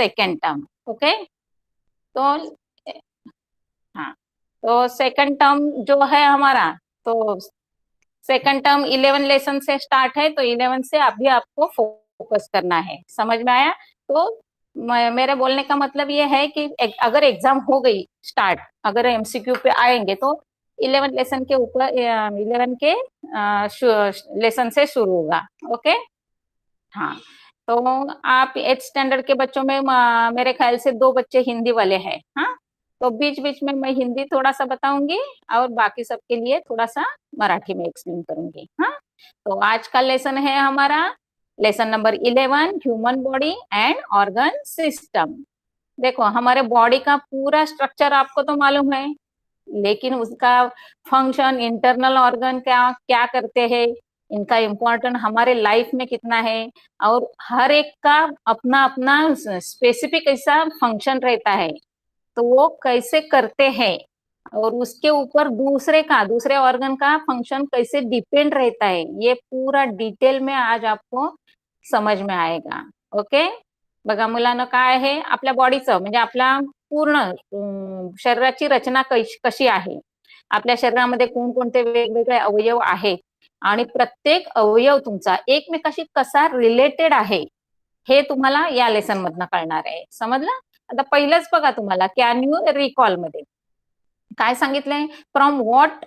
Second term. Okay, तो हाँ, तो सेकंड टर्म जो है हमारा, तो सेकंड टर्म 11 लेसन से स्टार्ट है, तो 11 से अभी आपको फोकस करना है। समझ में आया? तो मेरे बोलने का मतलब ये है कि अगर एग्जाम हो गई स्टार्ट, अगर एमसीक्यू पे आएंगे तो 11 लेसन के ऊपर 11 के लेसन से शुरू होगा। ओके, हाँ, तो आप 8 स्टैंडर्ड के बच्चों में मेरे ख्याल से 2 बच्चे हिंदी वाले हैं। हाँ, तो बीच बीच में मैं हिंदी थोड़ा सा बताऊंगी और बाकी सबके लिए थोड़ा सा मराठी में एक्सप्लेन करूंगी। हाँ, तो आज का लेसन है हमारा lesson number 11, human body end organ system. देखो, हमारे बॉडी का पूरा स्ट्रक्चर आपको तो मालूम है, लेकिन उसका फंक्शन, इंटरनल ऑर्गन क्या क्या करते हैं, इनका इम्पोर्टेंट हमारे लाइफ में कितना है, और हर एक का अपना अपना स्पेसिफिक ऐसा फंक्शन रहता है, तो वो कैसे करते हैं, और उसके ऊपर दूसरे ऑर्गन का फंक्शन कैसे डिपेंड रहता है, ये पूरा डिटेल में आज आपको समझ में आएगा। ओके, बघा मुलांना, काय आहे आपल्या बॉडीचं, म्हणजे आपल्या पूर्ण शरीराची रचना कशी आहे, आपल्या शरीरामध्ये कोणकोणते वेगवेगळे अवयव आहेत, आणि प्रत्येक अवयव तुमचा एकमेकाशी कसा रिलेटेड आहे, हे तुम्हाला या लेसन मधनं कळणार आहे। समजलं? आता पहिलंच बघा, तुम्हाला कॅन यू रिकॉल मध्ये काय सांगितलंय, from what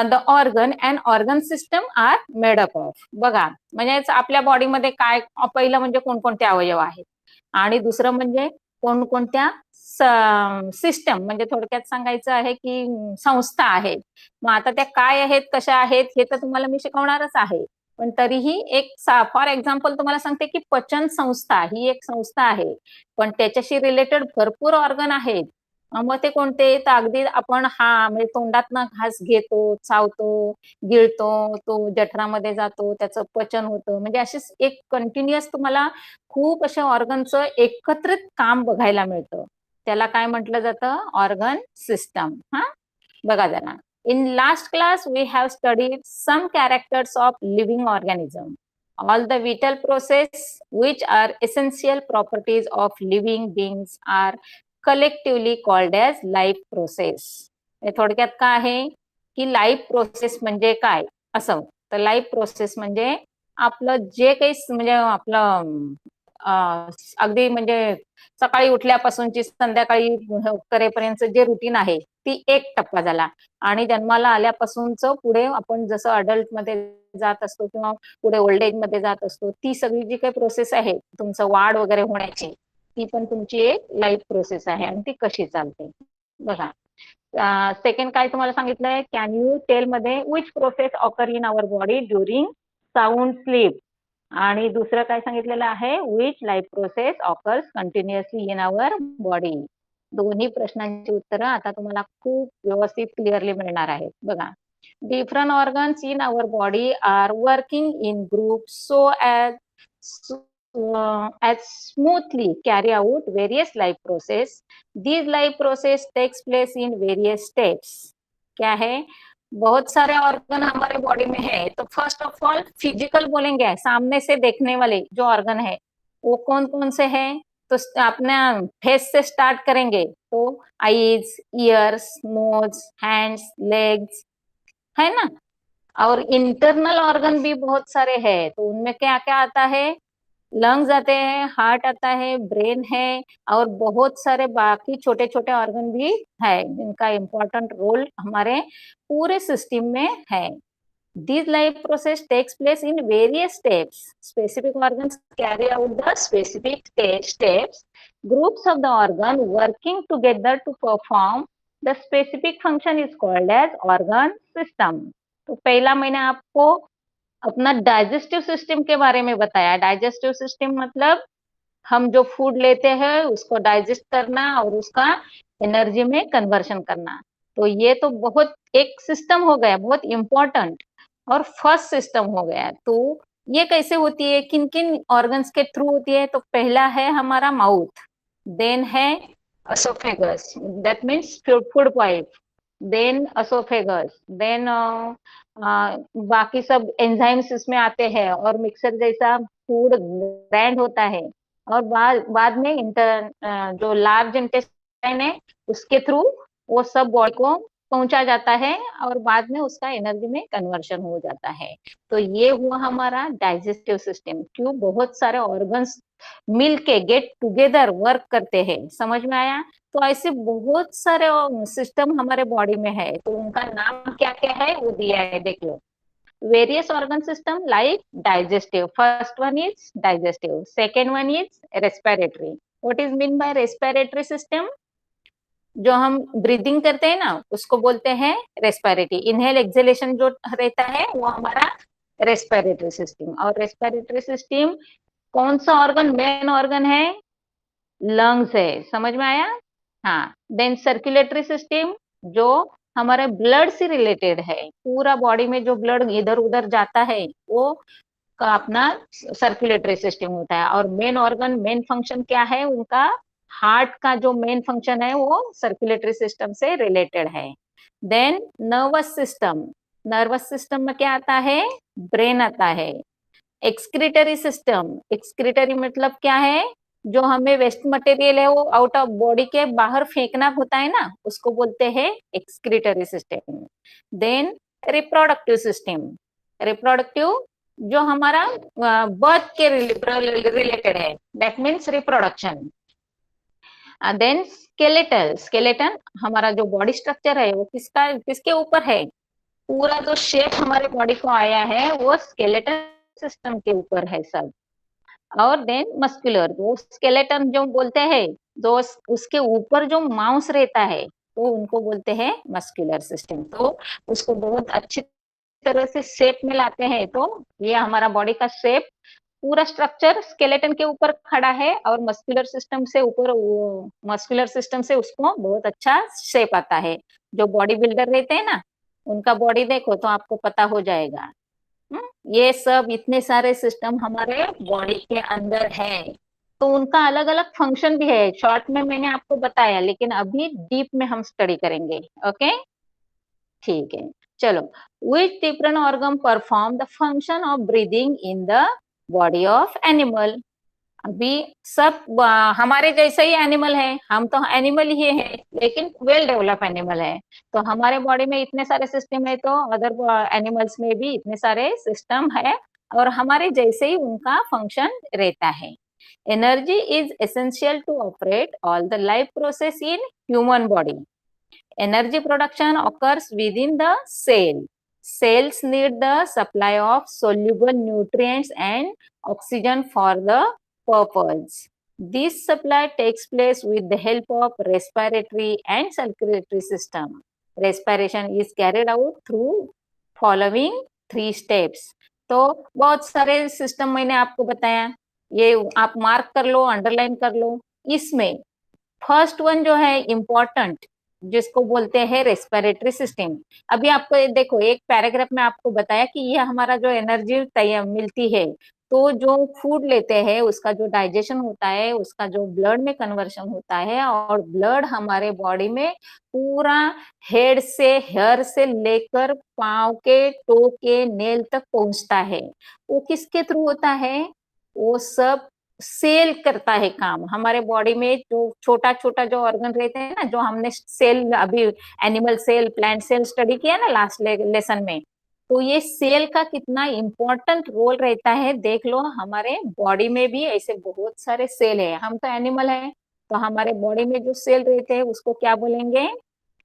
the organ and organ system are made up of. बघा, म्हणजे आपल्या बॉडीमध्ये काय, पहिलं म्हणजे कोणकोणते अवयव आहेत, आणि दुसरं म्हणजे कोणकोणत्या सिस्टम, म्हणजे थोडक्यात सांगायचं आहे की संस्था आहेत। मग आता त्या काय आहेत, कशा आहेत, हे तर तुम्हाला मी शिकवणारच आहे, पण तरीही एक फॉर एक्झाम्पल तुम्हाला सांगते की पचन संस्था ही एक संस्था आहे, पण त्याच्याशी रिलेटेड भरपूर ऑर्गन आहेत। मग ते कोणते, तर अगदी आपण म्हणजे तोंडातनं घास घेतो, चावतो, गिळतो, तो जठरामध्ये जातो, त्याचं पचन होतं, म्हणजे असे एक कंटिन्युअस तुम्हाला खूप अशा ऑर्गनचं एकत्रित काम बघायला मिळतं, त्याला काय म्हटलं जातं, ऑर्गन सिस्टम। हा, बघा जरा, in last class we have studied some characters of living organism, all the vital process which are essential properties of living beings are collectively called as life process। थोडक्यात काय आहे की लाईफ प्रोसेस म्हणजे काय, असं तर लाईफ प्रोसेस म्हणजे आपलं जे काही, म्हणजे आपलं अगदी म्हणजे सकाळी उठल्यापासूनची संध्याकाळी करेपर्यंत जे रुटीन आहे, ती एक टप्पा झाला, आणि जन्माला आल्यापासूनच पुढे आपण जसं अडल्ट मध्ये जात असतो किंवा पुढे ओल्ड एज मध्ये जात असतो, ती सगळी जी काही प्रोसेस आहे तुमचं वाढ वगैरे होण्याची, ती पण तुमची एक लाईफ प्रोसेस आहे, आणि ती कशी चालते बघा। सेकंड काय तुम्हाला सांगितलंय, कॅन यू टेल मध्ये which process occur in our body during sound sleep, आणि दुसरं काय सांगितलेलं आहे, which life process occurs continuously in our body. दोन्ही प्रश्नांची उत्तरं आता तुम्हाला खूप व्यवस्थित क्लिअरली मिळणार आहेत। बघा, different organs in our body are working in groups so as smoothly carry out various life process। These life process takes place in various steps। क्या है, बहुत सारे ऑर्गन हमारे बॉडी में है, तो फर्स्ट ऑफ ऑल फिजिकल बोलेंगे, सामने से देखने वाले जो ऑर्गन है वो कौन कौन से हैं, तो अपने फेस से स्टार्ट करेंगे, तो eyes, ears, nose, hands, legs, है ना। और इंटरनल ऑर्गन भी बहुत सारे हैं, तो उनमें क्या क्या आता है, लंग्स आते हैं, हार्ट आता है, ब्रेन है, और बहुत सारे बाकी छोटे छोटे ऑर्गन भी है, जिनका इम्पोर्टेंट रोल हमारे पूरे सिस्टम में है। This life process takes place in various steps. Specific organs carry out the specific steps, groups of the organ working together to perform the specific function is called as organ system. तो पहला मैंने आपको अपना digestive system के बारे में बताया। Digestive system मतलब हम जो food लेते हैं उसको डाइजेस्ट करना और उसका एनर्जी में कन्वर्शन करना, तो ये तो बहुत एक सिस्टम हो गया, बहुत इंपॉर्टेंट और फर्स्ट सिस्टम हो गया। तो ये कैसे होती है, किन किन ऑर्गन्स के थ्रू होती है, तो पहला है हमारा माउथ, देन है oesophagus, that means food pipe, then oesophagus, then बाकी सब एंजाइम्स इसमें आते हैं और मिक्सर जैसा फूड ग्राइंड होता है, और बाद में जो लार्ज इंटेस्टाइन है उसके थ्रू वो सब बॉडी को पहुंचा जाता है और बाद में उसका एनर्जी में कन्वर्शन हो जाता है। तो ये हुआ हमारा डाइजेस्टिव सिस्टम। क्यों? बहुत सारे ऑर्गन्स मिलके गेट टुगेदर वर्क करते हैं। समझ में आया? तो ऐसे बहुत सारे सिस्टम हमारे बॉडी में है, तो उनका नाम क्या क्या है वो दिया है, देख low. Various organ system like digestive. First one is digestive. Second one is respiratory. What is mean by respiratory system? जो हम ब्रीदिंग करते हैं ना उसको बोलते हैं रेस्पिरेटरी। इनहेल एक्सहेलेशन जो रहता है वो हमारा रेस्पिरेटरी सिस्टम। और रेस्पिरेटरी सिस्टम कौन सा ऑर्गन मेन ऑर्गन है? लंग्स है। समझ में आया? हाँ। देन सर्कुलेटरी सिस्टम जो हमारे ब्लड से रिलेटेड है, पूरा बॉडी में जो ब्लड इधर उधर जाता है वो का अपना सर्कुलेटरी सिस्टम होता है। और मेन ऑर्गन मेन फंक्शन क्या है उनका? हार्ट का जो मेन फंक्शन है वो सर्कुलेटरी सिस्टम से रिलेटेड है। Then nervous system. Nervous system में क्या आता है? ब्रेन आता है। Excretory system. एक्सक्रीटरी मतलब क्या है? जो हमें वेस्ट मटेरियल है वो आउट ऑफ बॉडी के बाहर फेंकना होता है ना, उसको बोलते हैं excretory system. Then reproductive system. Reproductive जो हमारा बर्थ के रिलेटेड है, that means reproduction. Then skeletal. Skeleton हमारा जो बॉडी स्ट्रक्चर है वो किसके ऊपर है? पूरा जो शेप हमारे बॉडी को आया है वो स्केलेटन सिस्टम के ऊपर है सब। और देन मस्कुलर, वो स्केलेटन जो बोलते हैं, जो उसके ऊपर जो मांस रहता है तो उनको बोलते हैं मस्कुलर सिस्टम। तो उसको बहुत अच्छी तरह से शेप में लाते हैं। तो ये हमारा बॉडी का शेप पूरा स्ट्रक्चर स्केलेटन के ऊपर खड़ा है और मस्कुलर सिस्टम से उसको बहुत अच्छा शेप आता है। जो बॉडी बिल्डर रहते हैं ना उनका बॉडी देखो तो आपको पता हो जाएगा। ये सब इतने सारे सिस्टम हमारे बॉडी के अंदर है। तो उनका अलग अलग फंक्शन भी है। शॉर्ट में मैंने आपको बताया, लेकिन अभी डीप में हम स्टडी करेंगे। ओके, ठीक है। चलो, which different organ perform the function of breathing in the body of animal? अभी सब हमारे जैसे ही एनिमल है, हम तो एनिमल ही है लेकिन वेल डेवलप एनिमल है। तो हमारे बॉडी में इतने सारे सिस्टम है तो अदर एनिमल्स में भी इतने सारे सिस्टम है और हमारे जैसे ही उनका फंक्शन रहता है। Energy is essential to operate all the life process in human body. Energy production occurs within the cell. Cells need the supply of soluble nutrients and oxygen for the purpose. This supply takes place with the help of respiratory and circulatory system. Respiration is carried out through following 3 steps. तो बहुत सारे system मैंने आपको बताया, ये आप mark कर low, underline कर low. इसमें फर्स्ट वन जो है इम्पोर्टेंट, जिसको बोलते हैं रेस्पिरेटरी सिस्टम। अभी आपको देखो एक पैराग्राफ में आपको बताया कि ये हमारा जो एनर्जी मिलती है, तो जो फूड लेते हैं उसका जो डाइजेशन होता है, उसका जो ब्लड में कन्वर्शन होता है और ब्लड हमारे बॉडी में पूरा हेड से हेयर से लेकर पाँव के टो के नेल तक पहुंचता है। वो किसके थ्रू होता है? वो सब सेल करता है काम। हमारे बॉडी में जो छोटा छोटा जो ऑर्गन रहते हैं ना, जो हमने सेल अभी animal cell plant cell study किया ना लास्ट लेसन में, तो ये सेल का कितना इम्पोर्टेंट रोल रहता है देख लो। हमारे बॉडी में भी ऐसे बहुत सारे सेल है। हम तो एनिमल है तो हमारे बॉडी में जो सेल रहते हैं उसको क्या बोलेंगे?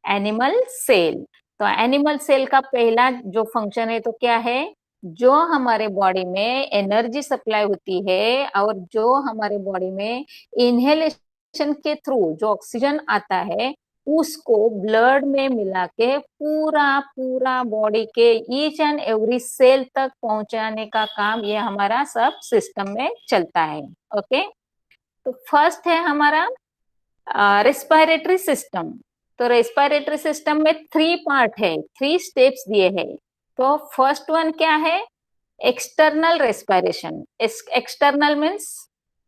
Animal cell. तो एनिमल सेल का पहला जो फंक्शन है तो क्या है? जो हमारे बॉडी में एनर्जी सप्लाई होती है और जो हमारे बॉडी में इनहेलेशन के थ्रू जो ऑक्सीजन आता है उसको ब्लड में मिला के पूरा पूरा बॉडी के ईच एंड एवरी सेल तक पहुंचाने का काम ये हमारा सब सिस्टम में चलता है। ओके, तो फर्स्ट है हमारा रेस्पिरेटरी सिस्टम। तो रेस्पिरेटरी सिस्टम में 3 पार्ट है, 3 स्टेप्स दिए हैं। तो फर्स्ट वन क्या है? External respiration. एक्सटर्नल मीन्स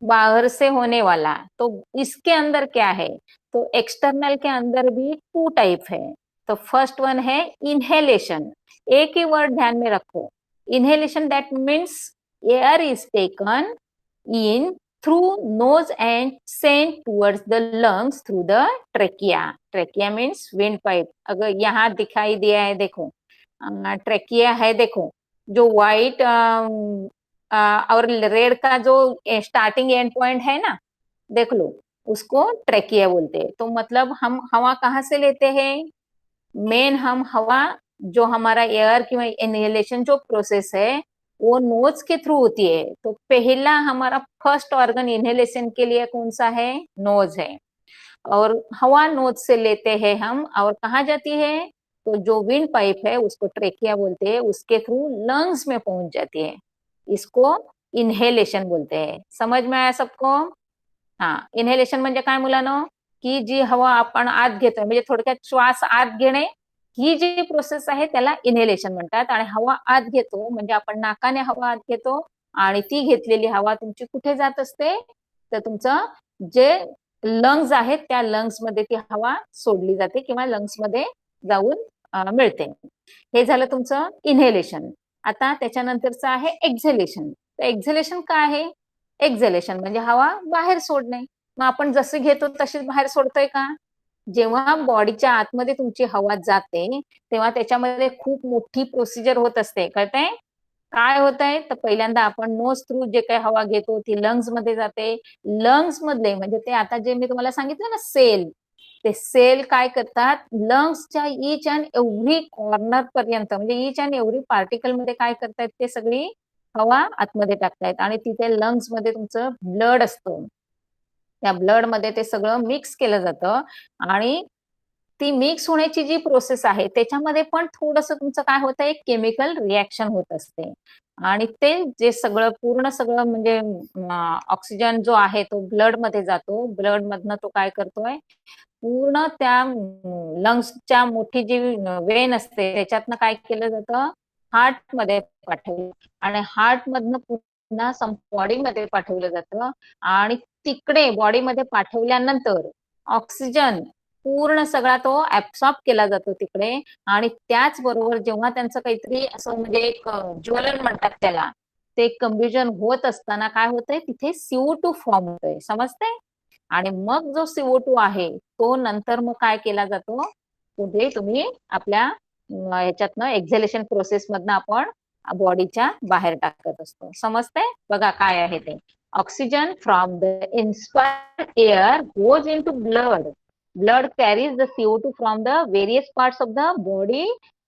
बाहर से होने वाला। तो इसके अंदर क्या है? तो एक्सटर्नल के अंदर भी 2 टाइप है। तो फर्स्ट वन है इनहेलेशन। एक ही वर्ड ध्यान में रखो, inhalation that means air is taken in through nose end send towards the lungs through the trachea. Trachea means wind pipe. अगर यहाँ दिखाई दिया है देखो, ट्रेकिया है देखो, जो व्हाइट और रेड का जो स्टार्टिंग एंड पॉइंट है ना, देख लो, उसको ट्रेकिया बोलते हैं. तो मतलब हम हवा कहाँ से लेते हैं? मेन हम हवा, जो हमारा एयर की इनहेलेशन जो प्रोसेस है वो नोज के थ्रू होती है. तो पहला हमारा फर्स्ट ऑर्गन इनहेलेशन के लिए कौन सा है? नोज है. और हवा नोज से लेते हैं हम, और कहाँ जाती है? तो जो विंड पाइप है उसको ट्रेकिया बोलते हैं, उसके थ्रू लंग्स में पहुंच जाती है. इसको इनहेलेशन बोलते हैं. समझ में आया सबको? हा, इनहेलेशन म्हणजे काय मुलांनो? की जी हवा आपण आत घेतोय, म्हणजे थोडक्यात श्वास आत घेणे, ही जी प्रोसेस आहे त्याला इनहेलेशन म्हणतात. आणि हवा आत घेतो म्हणजे आपण नाकाने हवा आत घेतो, आणि ती घेतलेली हवा तुमची कुठे जात असते? तर तुमचं जे लंग्स आहेत त्या लंग्स मध्ये ती हवा सोडली जाते किंवा लंग्स मध्ये जाऊन मिळते. हे झालं तुमचं इनहेलेशन. आता त्याच्यानंतरचं आहे एक्झेलेशन. तर एक्झेलेशन काय आहे? एक्झेलेशन म्हणजे हवा बाहेर सोडणे. मग आपण जशी घेतो तशीच बाहेर सोडतोय का? जेव्हा बॉडीच्या आतमध्ये तुमची हवा जाते तेव्हा त्याच्यामध्ये खूप मोठी प्रोसिजर होत असते. कळतंय? काय होत आहे? तर पहिल्यांदा आपण नोज थ्रू जे काही हवा घेतो ती लंग्स मध्ये जाते. लंग्स मधले म्हणजे ते आता जे मी तुम्हाला सांगितलं ना सेल, ते सेल काय करतात? लंग्सच्या ईच अँड एव्हरी कॉर्नर पर्यंत, म्हणजे ईच अँड एव्हरी पार्टिकल मध्ये काय करतायत? ते सगळी हवा आतमध्ये टाकतायत. आणि तिथे लंग्स मध्ये तुमचं ब्लड असतं. त्या ब्लड मध्ये ते सगळं मिक्स केलं जातं. आणि ती मिक्स होण्याची जी प्रोसेस आहे त्याच्यामध्ये पण थोडस तुमचं काय होतं? एक केमिकल रिॲक्शन होत असते. आणि ते जे सगळं पूर्ण सगळं म्हणजे ऑक्सिजन जो आहे तो ब्लड मध्ये जातो. ब्लड मधनं तो काय करतोय? पूर्ण त्या लंग्सच्या मोठी जी वेन असते त्याच्यातनं काय केलं जातं? हार्ट मध्ये पाठवलं. आणि हार्ट मधनं पुन्हा बॉडीमध्ये पाठवलं जातं. आणि तिकडे बॉडीमध्ये पाठवल्यानंतर ऑक्सिजन पूर्ण सगळा तो ऍब्सॉर्ब केला जातो तिकडे. आणि त्याचबरोबर जेव्हा त्यांचं काहीतरी असं म्हणजे एक ज्वलन म्हणतात त्याला, ते कंब्युजन होत असताना काय होतंय? तिथे CO2 फॉर्म होतोय. समजतंय? आणि मग जो CO2 आहे तो नंतर मग काय केला जातो? पुढे तुम्ही आपल्या ह्याच्यातनं एक्झेलेशन प्रोसेस मधनं आपण बॉडीच्या बाहेर टाकत असतो. समजतंय? बघा काय आहे ते. Oxygen from the inspired air goes into blood. Blood carries the CO2 from the various parts of the body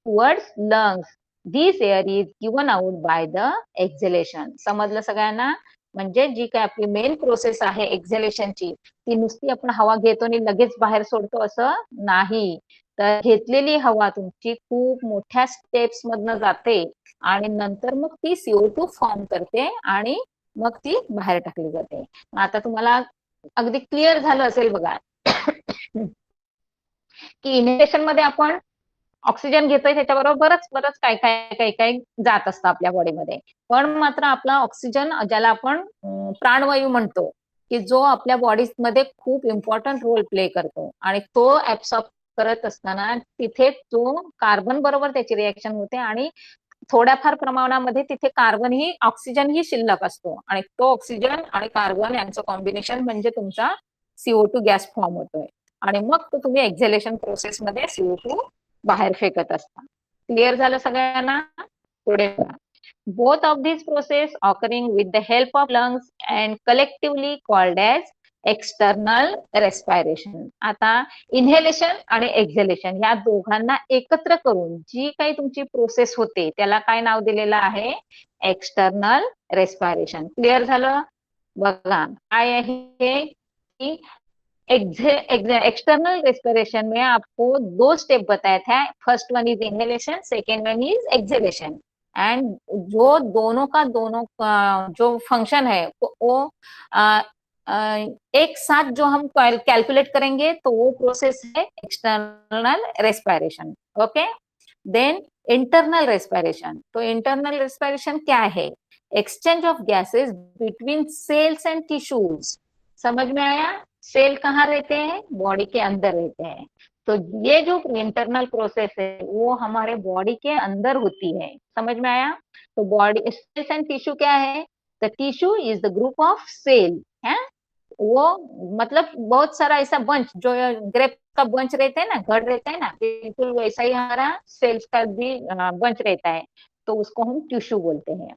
towards lungs. This air is given out by the exhalation. समजलं सगळ्यांना? म्हणजे जी काय आपली मेन प्रोसेस आहे एक्झेलेशनची, ती नुसती आपण हवा घेतो आणि लगेच बाहेर सोडतो असं नाही. तर घेतलेली हवा तुमची खूप मोठ्या स्टेप्स मधनं जाते आणि नंतर मग ती CO2 फॉर्म करते आणि मग ती बाहेर टाकली जाते. आता तुम्हाला अगदी क्लिअर झालं असेल बघा की इनहेलेशन मध्ये आपण ऑक्सिजन घेतोय त्याच्याबरोबर बरंच काय जात असतं आपल्या बॉडीमध्ये. पण मात्र आपला ऑक्सिजन, ज्याला आपण प्राणवायू म्हणतो, की जो आपल्या बॉडीमध्ये खूप इम्पॉर्टंट रोल प्ले करतो, आणि तो ऍब्सॉर्ब करत असताना तिथे तो कार्बन बरोबर त्याची रिएक्शन होते आणि थोड्याफार प्रमाणामध्ये तिथे कार्बन ही ऑक्सिजन ही शिल्लक असतो. आणि तो ऑक्सिजन आणि कार्बन यांचं कॉम्बिनेशन म्हणजे तुमचा CO2 गॅस फॉर्म होतोय. आणि मग तो तुम्ही एक्झेलेशन प्रोसेस मध्ये CO2 बाहेर फेकत असता. क्लिअर झालं सगळ्यांना? पुढे both of this process occurring with the help of lungs and collectively called as external respiration. आता इनहेलेशन आणि एक्झेलेशन या दोघांना एकत्र करून जी काही तुमची प्रोसेस होते त्याला काय नाव दिलेलं आहे? External respiration. क्लिअर झालं? बघा काय आहे की एक्सटर्नल रेस्पिरेशन में आपको दो स्टेप बताया था. First one is inhalation, second one is exhalation. End जो दोनों का जो फंक्शन है वो एक साथ जो हम कैलकुलेट करेंगे तो वो प्रोसेस है external respiration. Okay. Then internal respiration. तो इंटरनल रेस्पिरेशन क्या है? Exchange of gases between cells and tissues. समझ में आया? सेल कहाँ रहते हैं? बॉडी के अंदर रहते हैं. तो ये जो इंटरनल प्रोसेस है वो हमारे बॉडी के अंदर होती है. समझ में आया? तो बॉडी सेल्स एंड टिश्यू क्या है? The tissue is the group of cell है। वो मतलब बहुत सारा ऐसा बंच, जो ग्रेप का बंच रहता है ना, घड़ रहता है ना, बिल्कुल वैसा ही हमारा सेल्स का भी बंच रहता है, तो उसको हम टिश्यू बोलते हैं।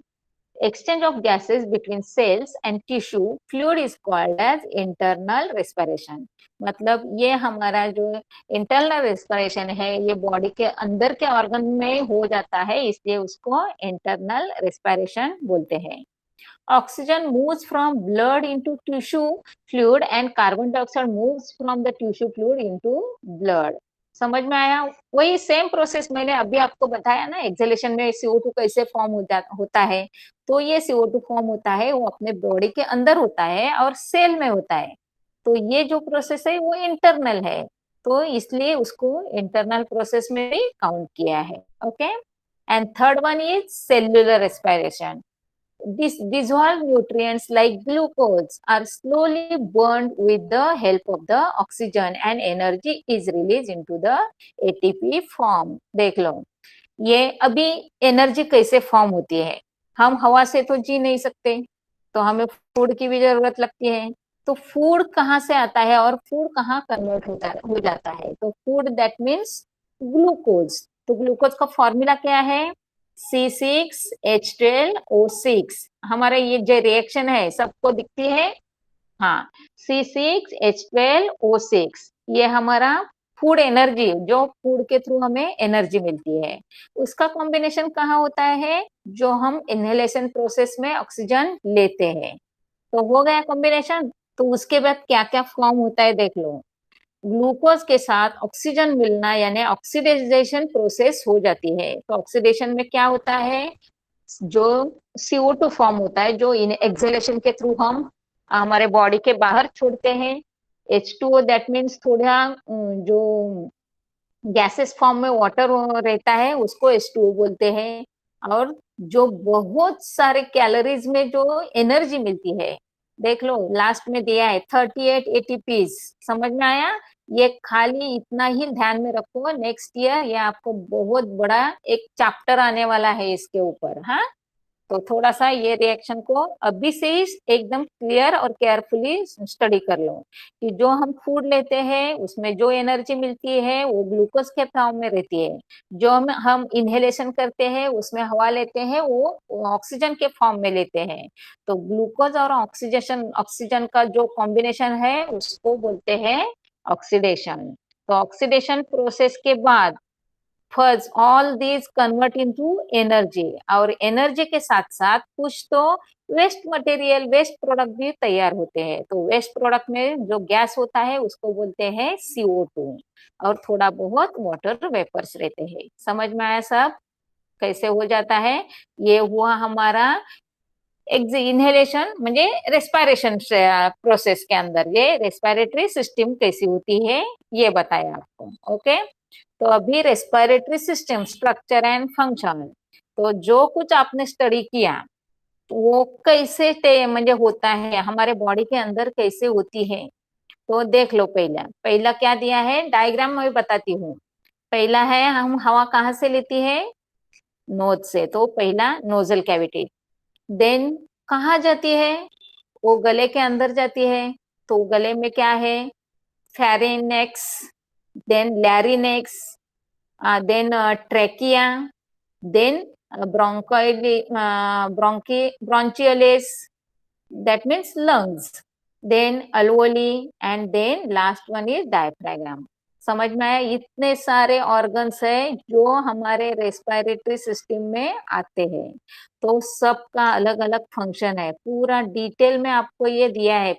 Exchange of gases between cells and tissue fluid is called as internal respiration। मतलब ये हमारा जो इंटरनल रेस्पिरेशन है, ये बॉडी के अंदर के ऑर्गन में हो जाता है, इसलिए उसको इंटरनल रेस्पिरेशन बोलते हैं। Oxygen moves from blood into tissue fluid and carbon dioxide moves from the tissue fluid into blood। समझ में आया? वही सेम प्रोसेस मैंने अभी आपको बताया ना, एक्सेलेशन में CO2 कैसे फॉर्म होता है। तो ये CO2 फॉर्म होता है, वो अपने बॉडी के अंदर होता है और सेल में होता है। तो ये जो प्रोसेस है वो इंटरनल है, तो इसलिए उसको इंटरनल प्रोसेस में भी काउंट किया है। Okay. End third one is cellular respiration. These dissolved nutrients like glucose are slowly burned with the help of the oxygen and energy is released into the ATP form। देख low, ये अभी energy कैसे form होती है। हम हवा से तो जी नहीं सकते, तो हमें फूड की भी जरूरत लगती है। तो फूड कहाँ से आता है और फूड कहाँ कन्वर्ट हो जाता है? तो फूड दैट मीन्स ग्लूकोज। तो ग्लूकोज का फॉर्मूला क्या है? C6H12O6। हमारा ये जो रिएक्शन है सबको दिखती है, हाँ, C6H12O6, ये हमारा फूड एनर्जी, जो फूड के थ्रू हमें एनर्जी मिलती है, उसका कॉम्बिनेशन कहाँ होता है? जो हम इनहेलेशन प्रोसेस में ऑक्सीजन लेते हैं। तो हो गया कॉम्बिनेशन। तो उसके बाद क्या क्या फॉर्म होता है देख लो। ग्लूकोज के साथ ऑक्सीजन मिलना यानी ऑक्सीडाइजेशन प्रोसेस हो जाती है। तो ऑक्सीडेशन में क्या होता है? जो CO2 फॉर्म होता है, जो इन एक्सेलेशन के थ्रू हम हमारे बॉडी के बाहर छोड़ते हैं। H2O दैट मीन्स थोड़ा जो गैसेस फॉर्म में वाटर रहता है, उसको H2O बोलते हैं। और जो बहुत सारे कैलोरीज में जो एनर्जी मिलती है, देख लो लास्ट में दिया है 38 ATPs। समझ में आया? ये खाली इतना ही ध्यान में रखो, नेक्स्ट ईयर ये आपको बहुत बड़ा एक चैप्टर आने वाला है इसके ऊपर। हाँ, तो थोड़ा सा ये रिएक्शन को अभी से ही एकदम क्लियर और केयरफुली स्टडी कर लो कि जो हम फूड लेते हैं उसमें जो एनर्जी मिलती है वो ग्लूकोज के फॉर्म में रहती है, जो हम इनहेलेशन करते हैं उसमें हवा लेते हैं वो ऑक्सीजन के फॉर्म में लेते हैं। तो ग्लूकोज और ऑक्सीजन का जो कॉम्बिनेशन है उसको बोलते हैं ऑक्सीडेशन। तो ऑक्सीडेशन प्रोसेस के बाद first all these convert into energy, और एनर्जी के साथ साथ कुछ तो वेस्ट मटेरियल, वेस्ट प्रोडक्ट भी तैयार होते हैं। तो वेस्ट प्रोडक्ट में जो गैस होता है उसको बोलते हैं CO2, और थोड़ा बहुत वाटर वेपर्स रहते हैं। समझ में आया सब कैसे हो जाता है? ये हुआ हमारा इनहेलेशन म्हणजे रेस्पिरेशन प्रोसेस के अंदर ये रेस्पिरेटरी सिस्टम कैसी होती है ये बताया आपको। ओके। तो अभी respiratory system structure end function, तो जो कुछ आपने स्टडी किया वो कैसे म्हणजे होता है हमारे बॉडी के अंदर, कैसे होती है। तो देख लो, पहला पहला क्या दिया है, डायग्राम में बताती हूँ। पहला है हम हवा कहाँ से लेती है? नोज से। तो पहला नोजल कैविटी, देन कहाँ जाती है? वो गले के अंदर जाती है। तो गले में क्या है? फेरिनेक्स, then लैरिनेक्स, then trachea, then bronchiales, that means lungs, then alveoli, and then last one is diaphragm। समझ में आया? इतने सारे ऑर्गन्स है जो हमारे रेस्पिरेटरी सिस्टम में आते हैं। तो सबका अलग अलग फंक्शन है, पूरा डिटेल में आपको ये दिया है।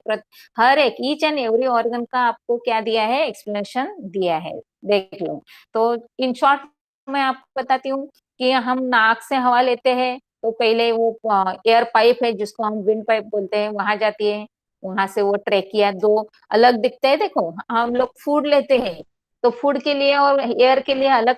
हर एक ईच एंड एवरी ऑर्गन का आपको क्या दिया है, एक्सप्लेनेशन दिया है, देख लो। तो इन शॉर्ट मैं आपको बताती हूँ कि हम नाक से हवा लेते हैं, तो पहले वो एयर पाइप है जिसको हम विंड पाइप बोलते हैं, वहां जाती है। वहां से वो ट्रेकिया, दो अलग दिखते हैं। देखो, हम लोग फूड लेते हैं, तो फूड के लिए और एयर के लिए अलग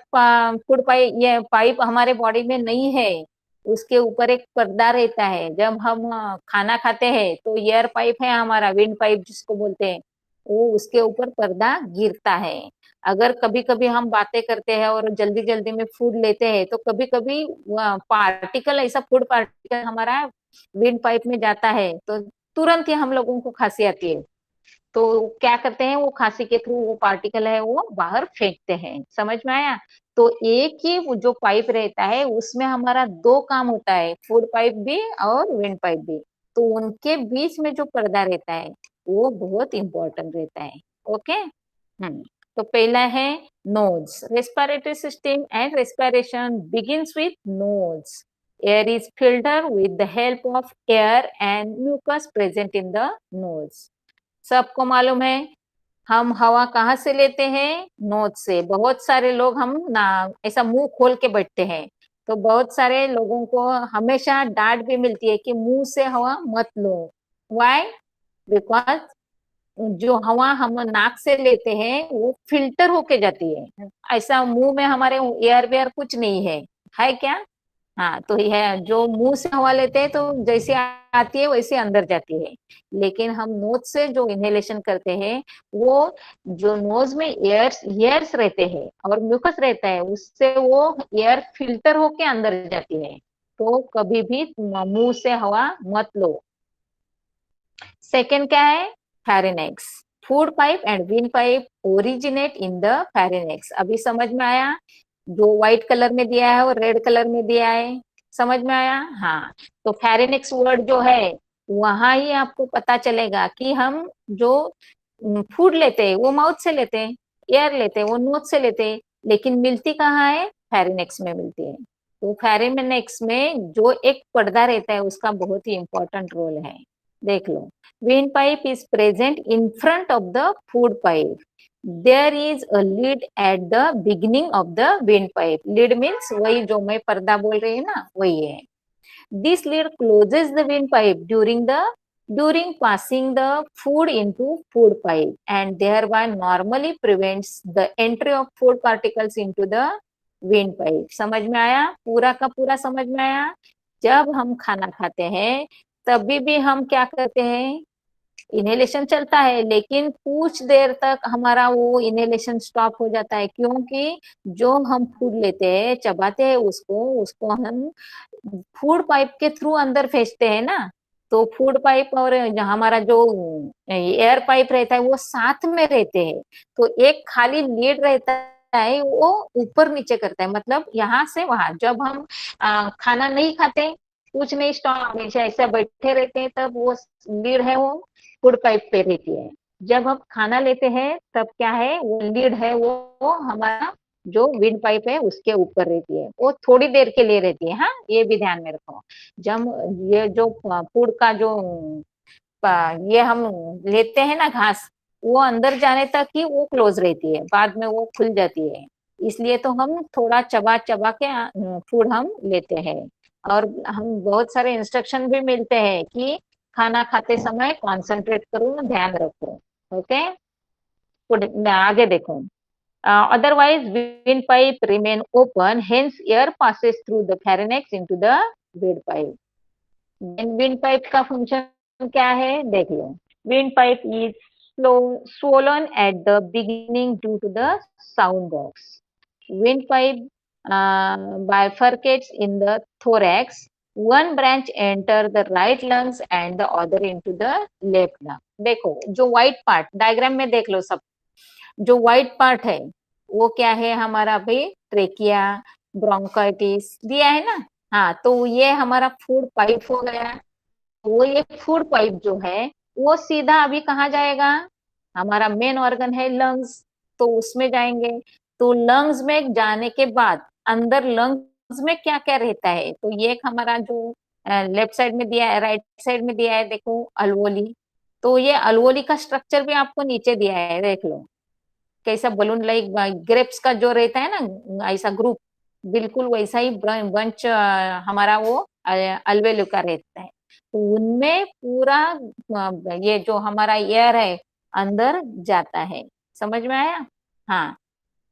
फूड पाइप, ये पाइप हमारे बॉडी में नहीं है। उसके ऊपर एक पर्दा रहता है। जब हम खाना खाते हैं तो एयर पाइप है हमारा, विंड पाइप जिसको बोलते हैं, वो उसके ऊपर पर्दा गिरता है। अगर कभी कभी हम बातें करते हैं और जल्दी जल्दी में फूड लेते हैं, तो कभी कभी पार्टिकल, ऐसा फूड पार्टिकल हमारा विंड पाइप में जाता है, तो तुरंत ही हम लोगों को खांसी आती है, तो क्या करते हैं, वो खांसी के थ्रू वो पार्टिकल है वो बाहर फेंकते हैं। समझ में आया? तो एक ही वो जो पाइप रहता है उसमें हमारा दो काम होता है, फूड पाइप भी और विंड पाइप भी। तो उनके बीच में जो पर्दा रहता है वो बहुत इंपॉर्टेंट रहता है। ओके। तो पहला है nose, respiratory system and respiration begins with nose. Air is filter with the help of air and mucus present in the nose. सबको मालूम है हम हवा कहाँ से लेते हैं? नोज से। बहुत सारे लोग हम ना ऐसा मुंह खोल के बैठते हैं, तो बहुत सारे लोगों को हमेशा डांट भी मिलती है कि मुंह से हवा मत लो। व्हाई? बिकॉज जो हवा हम नाक से लेते हैं वो फिल्टर होके जाती है, ऐसा मुंह में हमारे एयर वेयर कुछ नहीं है क्या? हाँ, तो यह जो मुंह से हवा लेते हैं तो जैसे आती है वैसे अंदर जाती है, लेकिन हम नोज से जो इनहेलेशन करते हैं वो जो नोज में एयर्स रहते हैं और म्यूकस रहता है उससे वो एयर फिल्टर होके अंदर जाती है। तो कभी भी मुंह से हवा मत लो। सेकेंड क्या है? Pharynx. Food pipe and wind pipe originate in the pharynx. अभी समझ में आया? जो व्हाइट कलर में दिया है और रेड कलर में दिया है, समझ में आया? हाँ। तो फेरिनेक्स वर्ड जो है वहां ही आपको पता चलेगा कि हम जो फूड लेते हैं वो माउथ से लेते हैं, एयर लेते हैं वो नोज से लेते हैं, लेकिन मिलती कहाँ है? फेरिनेक्स में मिलती है। तो फेरिनेक्स में जो एक पर्दा रहता है उसका बहुत ही इंपॉर्टेंट रोल है। देख low, windpipe is present in front of the food pipe. There is a lid at the beginning of the windpipe. Lid means वही जो मैं पर्दा बोल रही हूँ ना वही है। This lid closes the windpipe during passing the food into food pipe and thereby normally prevents the entry of food particles into the windpipe. समझ में आया? पूरा का पूरा समझ में आया? जब हम खाना खाते हैं तभी भी हम क्या करते हैं? इनहेलेशन चलता है, लेकिन कुछ देर तक हमारा वो इनहेलेशन स्टॉप हो जाता है, क्योंकि जो हम फूड लेते हैं चबाते हैं उसको हम फूड पाइप के थ्रू अंदर भेजते हैं ना। तो फूड पाइप और हमारा जो एयर पाइप रहता है वो साथ में रहते हैं। तो एक खाली लीड रहता है वो ऊपर नीचे करता है, मतलब यहाँ से वहां। जब हम खाना नहीं खाते, कुछ नहीं, स्टॉप हमेशा ऐसा बैठे रहते हैं, तब वो लीड है वो फूड पाइप पे रहती है। जब हम खाना लेते हैं तब क्या है, वो लीड है वो हमारा जो विंड पाइप है उसके ऊपर रहती है, वो थोड़ी देर के लिए रहती है। हाँ, ये भी ध्यान में रखो। जब ये जो फूड का जो ये हम लेते हैं ना घास, वो अंदर जाने तक ही वो क्लोज रहती है, बाद में वो खुल जाती है। इसलिए तो हम थोड़ा चबा चबा के फूड हम लेते हैं। और हम बहुत सारे इंस्ट्रक्शन भी मिलते हैं कि खाना खाते समय कंसंट्रेट करो, ध्यान रखो। ओके, आगे देखो। Otherwise, windpipe remain open, hence air passes through the pharynx into the windpipe. Windpipe का function क्या है? देख low. Windpipe is swollen at the beginning due to the sound box. Windpipe bifurcates in the thorax. One branch enter the right lungs and the other into the left lung. देखो, जो white part diagram में देख low सब, जो white part है वो क्या है हमारा भाई? ट्रेकिया, ब्रोंकाइटिस दिया है ना। हाँ, तो ये हमारा फूड पाइप हो गया। वो ये फूड पाइप जो है वो सीधा अभी कहाँ जाएगा? हमारा मेन ऑर्गन है लंग्स, तो उसमें जाएंगे। तो लंग्स में जाने के बाद अंदर लंग्स में क्या क्या रहता है? तो ये एक हमारा जो लेफ्ट साइड में दिया है, राइट साइड में दिया है, देखो अल्वोली। तो ये अल्वोली का स्ट्रक्चर भी आपको नीचे दिया है, देख लो कैसा बलून लाइक ग्रेप्स का जो रहता है ना ऐसा ग्रुप, बिल्कुल वैसा ही बंच हमारा वो अलवेलू का रहता है। तो उनमें पूरा ये जो हमारा एयर है अंदर जाता है। समझ में आया? हाँ।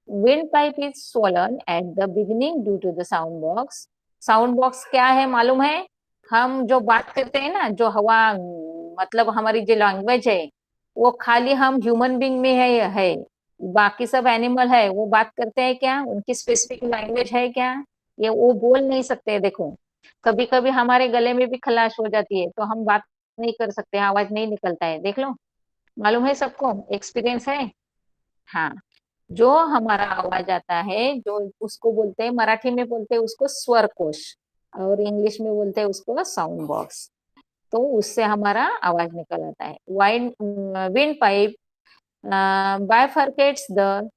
Wind pipe is swollen at the beginning due to the sound box. Sound box क्या है मालूम है? हम जो बात करते हैं ना, जो हवा मतलब हमारी जो लैंग्वेज है वो खाली हम ह्यूमन बींग में है, बाकी सब एनिमल है वो बात करते हैं क्या? उनकी स्पेसिफिक लैंग्वेज है क्या? ये वो बोल नहीं सकते। देखो, कभी कभी हमारे गले में भी खलाश हो जाती है तो हम बात नहीं कर सकते, आवाज नहीं निकलता है, देख लो, मालूम है सबको, एक्सपीरियंस है। हाँ, जो हमारा आवाज आता है, जो उसको बोलते हैं, मराठी में बोलते हैं उसको स्वर कोश, और इंग्लिश में बोलते हैं उसको साउंड बॉक्स। तो उससे हमारा आवाज निकल आता है। Wide wind pipe bifurcates the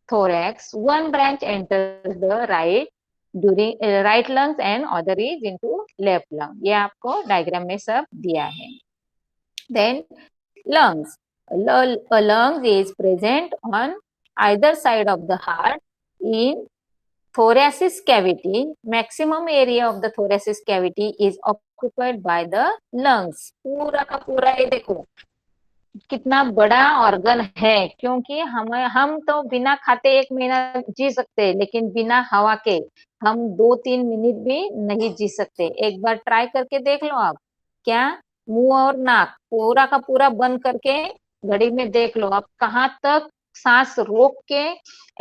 thorax. One branch enters the right lungs and other is into left lung. ये आपको डायग्राम में सब दिया है। Then lungs. A lungs is present on either side of the heart in thoracic cavity. Maximum area of the thoracic cavity is occupied by the lungs. पूरा का पूरा ये देखो कितना बड़ा ऑर्गन है, क्योंकि हम तो बिना खाते 1 महीना जी सकते हैं, लेकिन बिना हवा के हम 2-3 मिनट भी नहीं जी सकते। एक बार ट्राई करके देख लो आप, क्या मुंह और नाक पूरा का पूरा बंद करके घड़ी में देख लो आप कहाँ तक सांस रोक के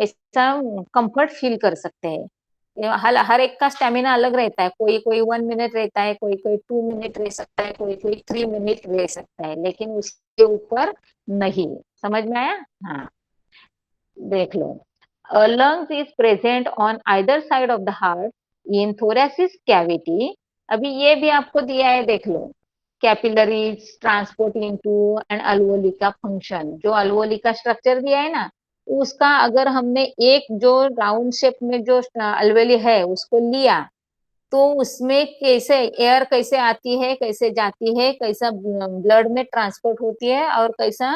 ऐसा कंफर्ट फील कर सकते हैं। हर एक का स्टेमिना अलग रहता है, कोई कोई 1 मिनट रहता है, कोई कोई 2 मिनट रह सकता है, कोई कोई 3 मिनट रह सकता है, लेकिन उसके ऊपर नहीं। समझ में आया? हाँ, देख low. lungs is present on either side of the heart in thoracic cavity. अभी ये भी आपको दिया है, देख लो, capillaries transport into and alveoli का फंक्शन, जो अल्वोली का स्ट्रक्चर दिया है ना, उसका अगर हमने एक जो राउंड शेप में जो अल्वेली है उसको लिया, तो उसमें कैसे एयर कैसे आती है, कैसे जाती है, कैसा ब्लड में ट्रांसपोर्ट होती है, और कैसा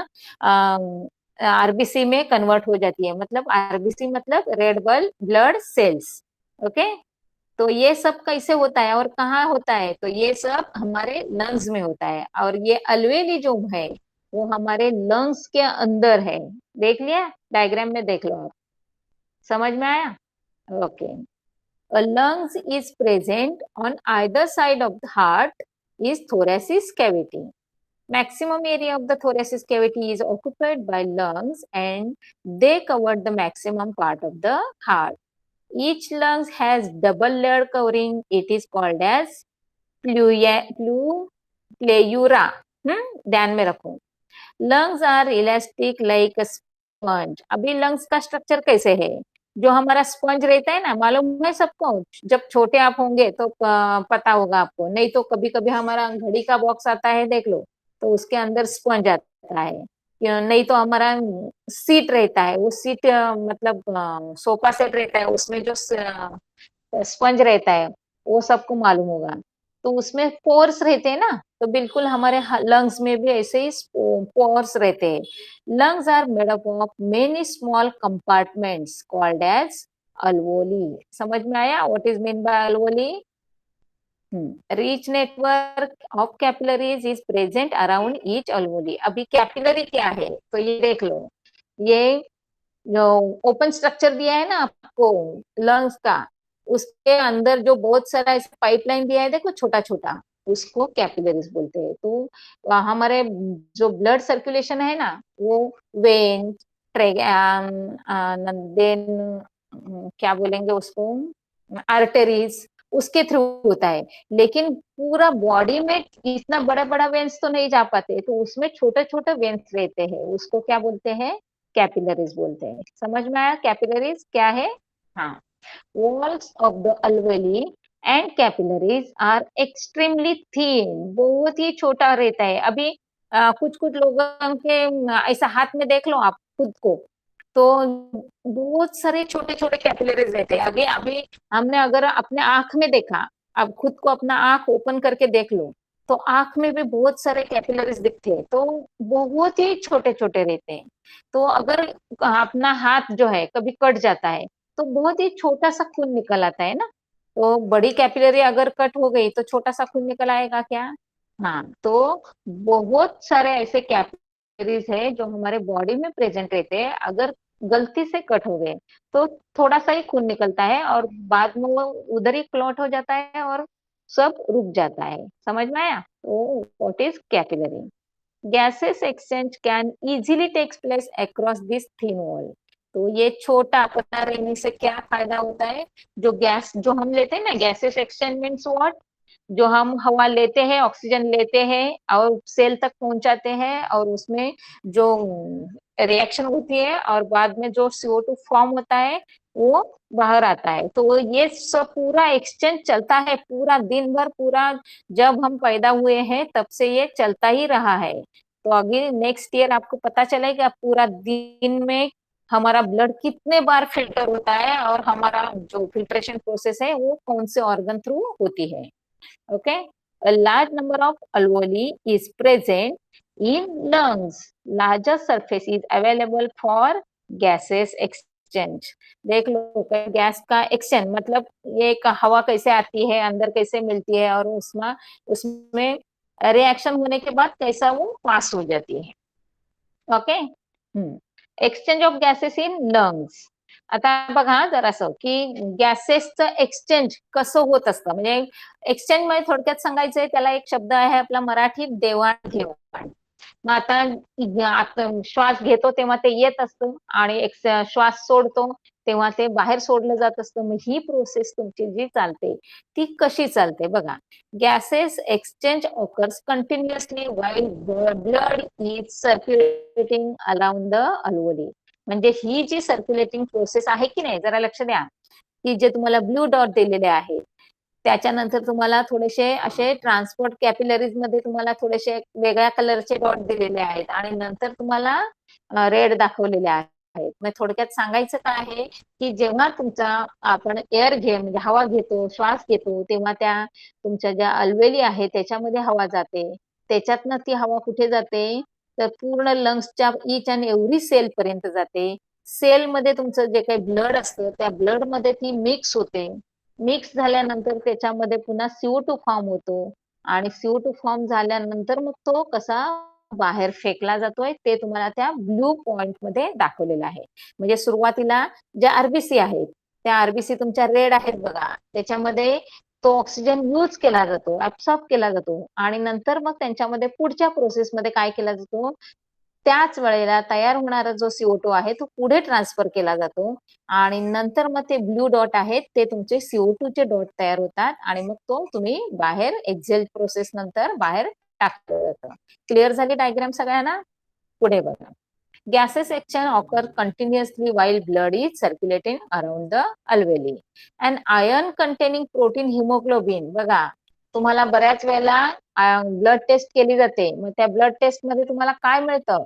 आरबीसी में कन्वर्ट हो जाती है। मतलब आरबीसी मतलब रेड ब्लड सेल्स। ओके, तो ये सब कैसे होता है और कहाँ होता है? तो ये सब हमारे लंग्स में होता है, और ये अलवेली जो है वो हमारे लंग्स के अंदर है। देख लिया, डायग्राम में देख लो आप, समझ में आया? Okay. A lungs is present on either side of the heart is thoracic cavity. Maximum area of the thoracic cavity is occupied by lungs and they cover the maximum part of the heart. Each lung has double layer covering. It is called as pleura. ध्यान में रखो। Lungs are elastic like a sponge. अभी lungs का structure कैसे है? जो हमारा sponge रहता है ना, मालूम है सबको, जब छोटे आप होंगे तो पता होगा आपको, नहीं तो कभी कभी हमारा घड़ी का बॉक्स आता है, देख लो, तो उसके अंदर स्पंज आता है, नहीं तो हमारा सीट रहता है, वो सीट मतलब सोफा सेट रहता है, उसमें जो स्पंज रहता है वो सबको मालूम होगा। तो उसमें पोर्स रहते हैं ना, तो बिल्कुल हमारे लंग्स में भी ऐसे ही पोर्स रहते हैं। lungs are made up of many small compartments called as alveoli. समझ में आया what is meant by alveoli? Rich network of capillaries is present around each alveoli. अभी कैपिलरी क्या है तो ये देख लो, ये जो ओपन स्ट्रक्चर दिया है ना आपको लंग्स का, उसके अंदर जो बहुत सारा ऐसा पाइपलाइन दिया है, देखो छोटा छोटा, उसको कैपिलरीज बोलते हैं। तो हमारे जो ब्लड सर्कुलेशन है ना, वो वेन देन क्या बोलेंगे उसको, आर्टरीज, उसके थ्रू होता है। लेकिन पूरा बॉडी में इतना बड़ा बड़ा वेन्स तो नहीं जा पाते, तो उसमें छोटे छोटे वेन्स रहते हैं, उसको क्या बोलते हैं? कैपिलरीज बोलते हैं। समझ में आया कैपिलरीज क्या है? हाँ, walls of the alveoli and capillaries are extremely thin. बहुत ही छोटा रहता है। अभी कुछ कुछ लोगों के ऐसा हाथ में देख लो आप खुद को, तो बहुत सारे छोटे छोटे कैपिलरीज रहते हैं। अभी अभी हमने अगर अपने आंख में देखा, अब खुद को अपना आंख ओपन करके देख लो, तो आंख में भी बहुत सारे कैपिलरीज दिखते हैं, तो बहुत ही छोटे छोटे रहते हैं। तो अगर अपना हाथ जो है कभी कट जाता है, तो बहुत ही छोटा सा खून निकल आता है ना, तो बड़ी कैपिलरी अगर कट हो गई तो छोटा सा खून निकल आएगा क्या? हाँ, तो बहुत सारे ऐसे कैपिलरीज है जो हमारे बॉडी में प्रेजेंट रहते हैं, अगर गलती से कट हो गए तो थोड़ा सा ही खून निकलता है, और बाद में वो उधर ही क्लॉट हो जाता है और सब रुक जाता है। समझ में आया? तो what is capillary? gaseous exchange can easily takes place across this thin wall. तो ये छोटा पतला रहने से क्या फायदा होता है? जो गैस जो हम लेते हैं ना, गैसेस एक्सचेंज मीन्स व्हाट? जो हम हवा लेते हैं, ऑक्सीजन लेते हैं और सेल तक पहुंचाते हैं और उसमें जो रिएक्शन होती है और बाद में जो CO2 फॉर्म होता है वो बाहर आता है। तो ये सब पूरा एक्सचेंज चलता है पूरा दिन भर, पूरा जब हम पैदा हुए हैं तब से ये चलता ही रहा है। तो अभी नेक्स्ट ईयर आपको पता चलेगा पूरा दिन में हमारा ब्लड कितने बार फिल्टर होता है और हमारा जो फिल्ट्रेशन प्रोसेस है वो कौन से ऑर्गन थ्रू होती है। Okay, a large number of alveoli is present in lungs. Larger surface is available for gases exchange. देख लो गैस का एक्सचेंज मतलब ये हवा कैसे आती है, अंदर कैसे मिलती है और उसमें उसमें रिएक्शन होने के बाद कैसा वो पास हो जाती है। Okay, exchange of gases in lungs. आता बघा जरासं की गॅसेसचं एक्सचेंज कसं होत असतं, म्हणजे एक्सचेंज मध्ये थोडक्यात सांगायचंय त्याला एक शब्द आहे आपला मराठीत देवाणघेवाण. मग आता श्वास घेतो तेव्हा ते येत असतं आणि एक श्वास सोडतो तेव्हा ते बाहेर सोडलं जात असतं. मग ही प्रोसेस तुमची जी चालते ती कशी चालते बघा. Gases exchange occurs continuously while blood is circulating around the alveoli. म्हणजे ही जी सर्क्युलेटिंग प्रोसेस आहे की नाही, जरा लक्ष द्या की जे तुम्हाला ब्लू डॉट दिलेले आहे त्याच्यानंतर तुम्हाला थोडेसे असे ट्रान्सपोर्ट कॅपिलरीज मध्ये तुम्हाला थोडेसे वेगळ्या कलरचे डॉट दिलेले आहेत आणि नंतर तुम्हाला रेड दाखवलेले आहेत. मग थोडक्यात सांगायचं काय आहे की जेव्हा तुमचा आपण एअर म्हणजे हवा घेतो, श्वास घेतो तेव्हा त्या तुमच्या ज्या अल्वेली आहे त्याच्यामध्ये हवा जाते. त्याच्यातनं ती हवा कुठे जाते तर पूर्ण लंग्सच्या ईच अँड एव्हरी सेल पर्यंत जाते. सेलमध्ये तुमचं जे काही ब्लड असतं त्या ब्लड मध्ये ती मिक्स होते. मिक्स झाल्यानंतर त्याच्यामध्ये पुन्हा CO2 फॉर्म होतो आणि CO2 फॉर्म झाल्यानंतर मग तो कसा बाहेर फेकला जातोय ते तुम्हाला त्या ब्लू पॉइंट मध्ये दाखवलेलं आहे. म्हणजे सुरुवातीला ज्या आरबीसी आहेत त्या आरबीसी तुमच्या रेड आहेत बघा, त्याच्यामध्ये तो ऑक्सिजन यूज केला जातो, ऍब्सॉर्ब केला जातो आणि नंतर मग त्यांच्यामध्ये पुढच्या प्रोसेसमध्ये काय केला जातो त्याच वेळेला तयार होणारा जो CO2 आहे तो पुढे ट्रान्सफर केला जातो आणि नंतर मग ते ब्लू डॉट आहेत ते तुमचे CO2 चे डॉट तयार होतात आणि मग तो तुम्ही बाहेर एक्झेल प्रोसेस नंतर बाहेर टाकलं जातं. क्लिअर झाली डायग्राम सगळ्यांना? पुढे बघा. Gases exchange occur continuously while blood is circulating around the alveoli. And iron containing protein haemoglobin. बघा तुम्हाला बऱ्याच वेळेला ब्लड टेस्ट केली जाते, मग त्या ब्लड टेस्ट मध्ये तुम्हाला काय मिळतं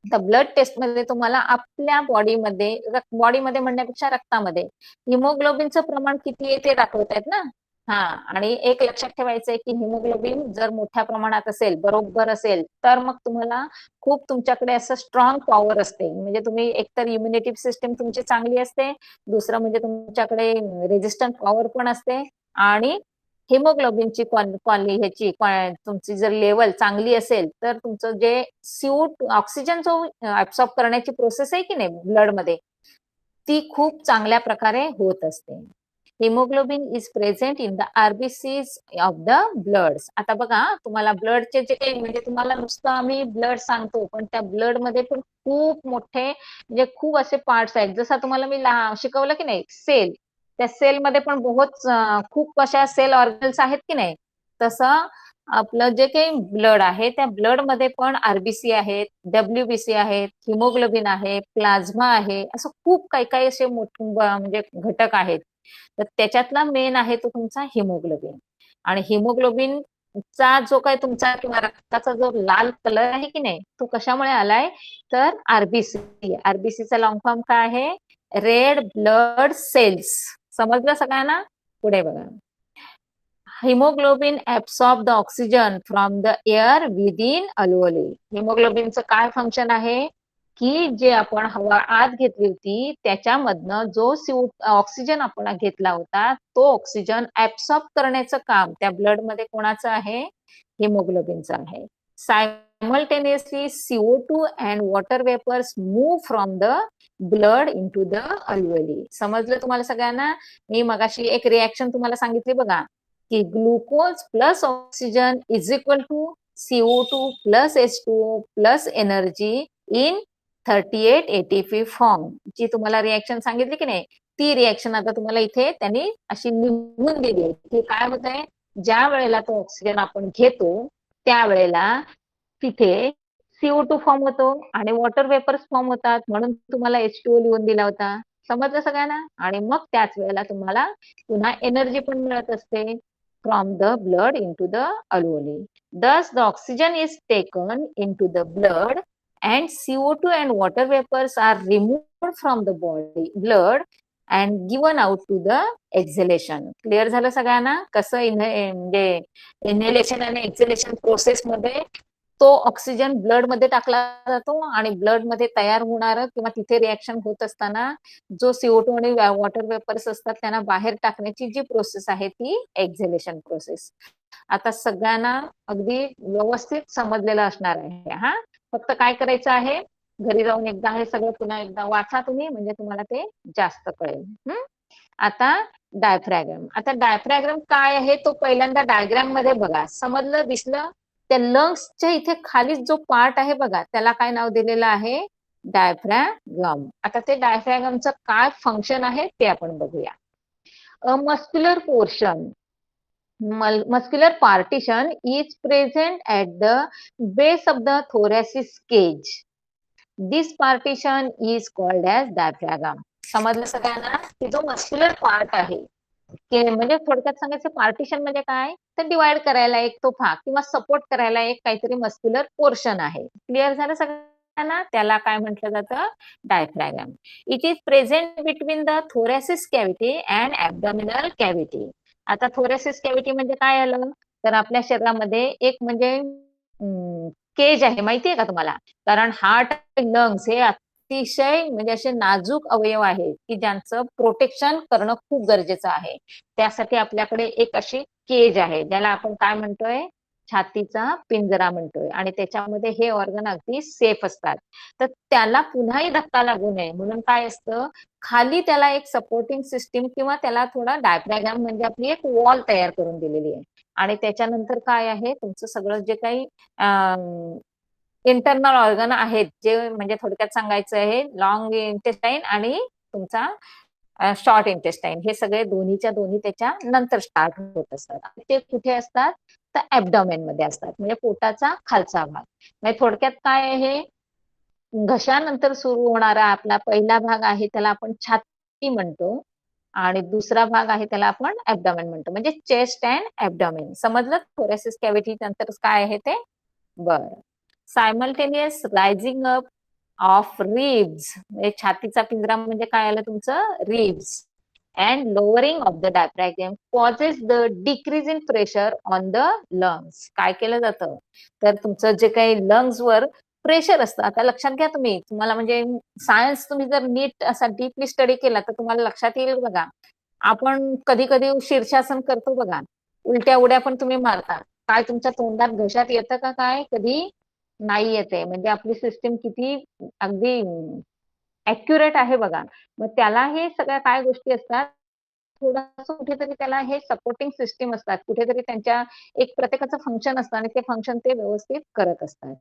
तर ब्लड टेस्ट मध्ये तुम्हाला आपल्या बॉडीमध्ये म्हणण्यापेक्षा रक्तामध्ये हिमोग्लोबिनचं प्रमाण किती आहे ते दाखवतायत ना. हा, आणि एक लक्षात ठेवायचंय की हिमोग्लोबिन जर मोठ्या प्रमाणात असेल, बरोबर असेल तर मग तुम्हाला खूप तुमच्याकडे असं स्ट्रॉंग पॉवर असते. म्हणजे तुम्ही एकतर इम्युनिटी सिस्टम तुमची चांगली असते, दुसरं म्हणजे तुमच्याकडे रेजिस्टंट पॉवर पण असते आणि हिमोग्लोबिनची ह्याची तुमची जर लेवल चांगली असेल तर तुमचं जे ऑक्सिजन जो ऍब्सॉर्ब करण्याची प्रोसेस आहे की नाही ब्लड मध्ये ती खूप चांगल्या प्रकारे होत असते. Haemoglobin is present in the RBCs of the bloods. आता बघा तुम्हाला ब्लडचे जे काही म्हणजे तुम्हाला नुसतं आम्ही ब्लड सांगतो पण त्या ब्लड मध्ये पण खूप मोठे म्हणजे खूप असे पार्ट्स आहेत. जसं तुम्हाला मी शिकवलं की नाही सेल, त्या सेल मध्ये पण खूप अशा सेल ऑर्गन्स आहेत की नाही, तसं आपलं जे काही ब्लड आहे त्या ब्लड मध्ये पण आरबीसी आहेत, WBC आहेत, हिमोग्लोबिन आहे, प्लाझ्मा आहे, असं खूप काही काही असे म्हणजे घटक आहेत. तर त्याच्यातला मेन आहे तो तुमचा हिमोग्लोबिन. आणि हिमोग्लोबिन चा जो काही तुमचा किंवा रक्ताचा जो लाल कलर आहे की नाही तो कशामुळे आलाय तर आरबीसीचा लॉंग फॉर्म काय आहे रेड ब्लड सेल्स. समजलं सगळ्यांना? पुढे बघा. Haemoglobin absorb the oxygen from the air within alveoli. हिमोग्लोबिनचं काय फंक्शन आहे की जे आपण हवा आत घेतली होती त्याच्यामधनं जो ऑक्सिजन आपण घेतला होता तो ऑक्सिजन ऍब्सॉर्ब करण्याचं काम त्या ब्लड मध्ये कोणाचं आहे हिमोग्लोबिनचं आहे. Simultaneously CO2 and water vapours move from the blood into the alveoli. समजलं तुम्हाला सगळ्यांना? मी मगाशी एक रिएक्शन तुम्हाला सांगितली बघा की glucose plus oxygen is equal to CO2 plus H2O plus energy in 38 ATP form. जी तुम्हाला रिएक्शन सांगितली की नाही ती रिएक्शन आता तुम्हाला इथे त्यांनी अशी लिहून दिली आहे की काय होत आहे, ज्या वेळेला तो ऑक्सिजन आपण घेतो त्यावेळेला तिथे CO2 फॉर्म होतो आणि वॉटर वेपर्स फॉर्म होतात, म्हणून तुम्हाला H2O लिहून दिला होता. समजलं सगळ्यांना? आणि मग त्याच वेळेला तुम्हाला पुन्हा एनर्जी पण मिळत असते from the blood into the alveoli. Thus, the oxygen is taken into the blood and CO2 and water vapors are removed from the body blood and given out to the exhalation. Clear झालं सगळ्यांना कसं म्हणजे inhalation आणि एक्झलेशन process मध्ये तो oxygen blood मध्ये टाकला जातो आणि ब्लड मध्ये तयार होणार किंवा तिथे रिएक्शन होत असताना जो CO2 आणि वॉटर वेपर्स असतात त्यांना बाहेर टाकण्याची जी प्रोसेस आहे ती एक्झलेशन प्रोसेस. आता सगळ्यांना अगदी व्यवस्थित समजलेलं असणार आहे. हा, फक्त काय करायचं आहे, घरी जाऊन एकदा हे सगळं पुन्हा एकदा वाचा तुम्ही, म्हणजे तुम्हाला ते जास्त कळेल. आता डायफ्रॅगम. आता डायफ्रॅगम काय आहे तो पहिल्यांदा डायग्राम मध्ये बघा, समजलं, दिसलं? त्या लंग्सच्या इथे खाली जो पार्ट आहे बघा त्याला काय नाव दिलेलं आहे, डायफ्रॅगम. आता ते डायफ्रॅगमचं काय फंक्शन आहे ते आपण बघूया. A muscular portion, muscular partition is present at the base of the thoracic cage. This partition is called as diaphragm. समजलं सगळ्यांना? की जो मस्क्युलर पार्ट आहे की म्हणजे थोडक्यात सांगायचं पार्टिशन म्हणजे काय, तर डिवाइड करायला एक तो भाग किंवा सपोर्ट करायला एक काहीतरी मस्क्युलर पोर्शन आहे. क्लिअर झालं सगळ्यांना? त्याला काय म्हटलं जातं, diaphragm. It is present between the thoracic cavity and abdominal cavity. आता थोरॅसिस कॅव्हिटी म्हणजे काय आलं, तर आपल्या शरीरामध्ये एक म्हणजे केज आहे, माहितीये का तुम्हाला? कारण हार्ट आणि लंग्स हे अतिशय म्हणजे असे नाजूक अवयव आहेत की ज्यांचं प्रोटेक्शन करणं खूप गरजेचं आहे. त्यासाठी आपल्याकडे एक अशी केज आहे ज्याला आपण काय म्हणतोय, छातीचा पिंजरा म्हणतोय, आणि त्याच्यामध्ये हे ऑर्गन अगदी सेफ असतात. तर त्याला पुन्हाही धक्का लागू नये म्हणून काय असतं, खाली त्याला एक सपोर्टिंग सिस्टीम किंवा त्याला थोडा डायफ्रॅगम म्हणजे आपली एक वॉल तयार करून दिलेली आहे. आणि त्याच्यानंतर काय आहे, तुमचं सगळं जे काही इंटरनल ऑर्गन आहेत, जे म्हणजे थोडक्यात सांगायचं आहे लॉंग इंटेस्टाईन आणि तुमचा शॉर्ट इंटेस्टाईन, हे सगळे दोन्हीच्या दोन्ही त्याच्या नंतर स्टार्ट होत असतात. ते कुठे असतात, तर ऍब्डॉमेन मध्ये असतात, म्हणजे पोटाचा खालचा भाग. म्हणजे थोडक्यात काय आहे, घशानंतर सुरू होणारा आपला पहिला भाग आहे त्याला आपण छाती म्हणतो आणि दुसरा भाग आहे त्याला आपण ऍब्डॉमेन म्हणतो, म्हणजे चेस्ट अँड ऍब्डॉमेन. समजलं? थोरॅसिस कॅव्हिटी नंतर काय आहे ते. बरं. Simultaneous rising up of ribs, म्हणजे छातीचा पिंजरा म्हणजे काय आलं तुमचं, ribs, and lowering of the diaphragm causes the decrease in pressure on the lungs. काय केलं जातं, तर तुमचं जे काही लंग्स वर प्रेशर असतं, आता लक्षात घ्या तुम्ही, तुम्हाला म्हणजे सायन्स तुम्ही जर नीट असा डीपली स्टडी केला तर तुम्हाला लक्षात येईल बघा. आपण कधी कधी शीर्षासन करतो बघा, उलट्या उड्या पण तुम्ही मारता, काय तुमच्या तोंडात घशात येतं का, काय कधी नाही येते, म्हणजे आपली सिस्टीम किती अगदी ऍक्युरेट आहे बघा. मग त्याला हे सगळ्या काय गोष्टी असतात, थोडंसं कुठेतरी त्याला हे सपोर्टिंग सिस्टीम असतात, कुठेतरी त्यांच्या एक प्रत्येकाचं फंक्शन असतं आणि ते फंक्शन ते व्यवस्थित करत असतात.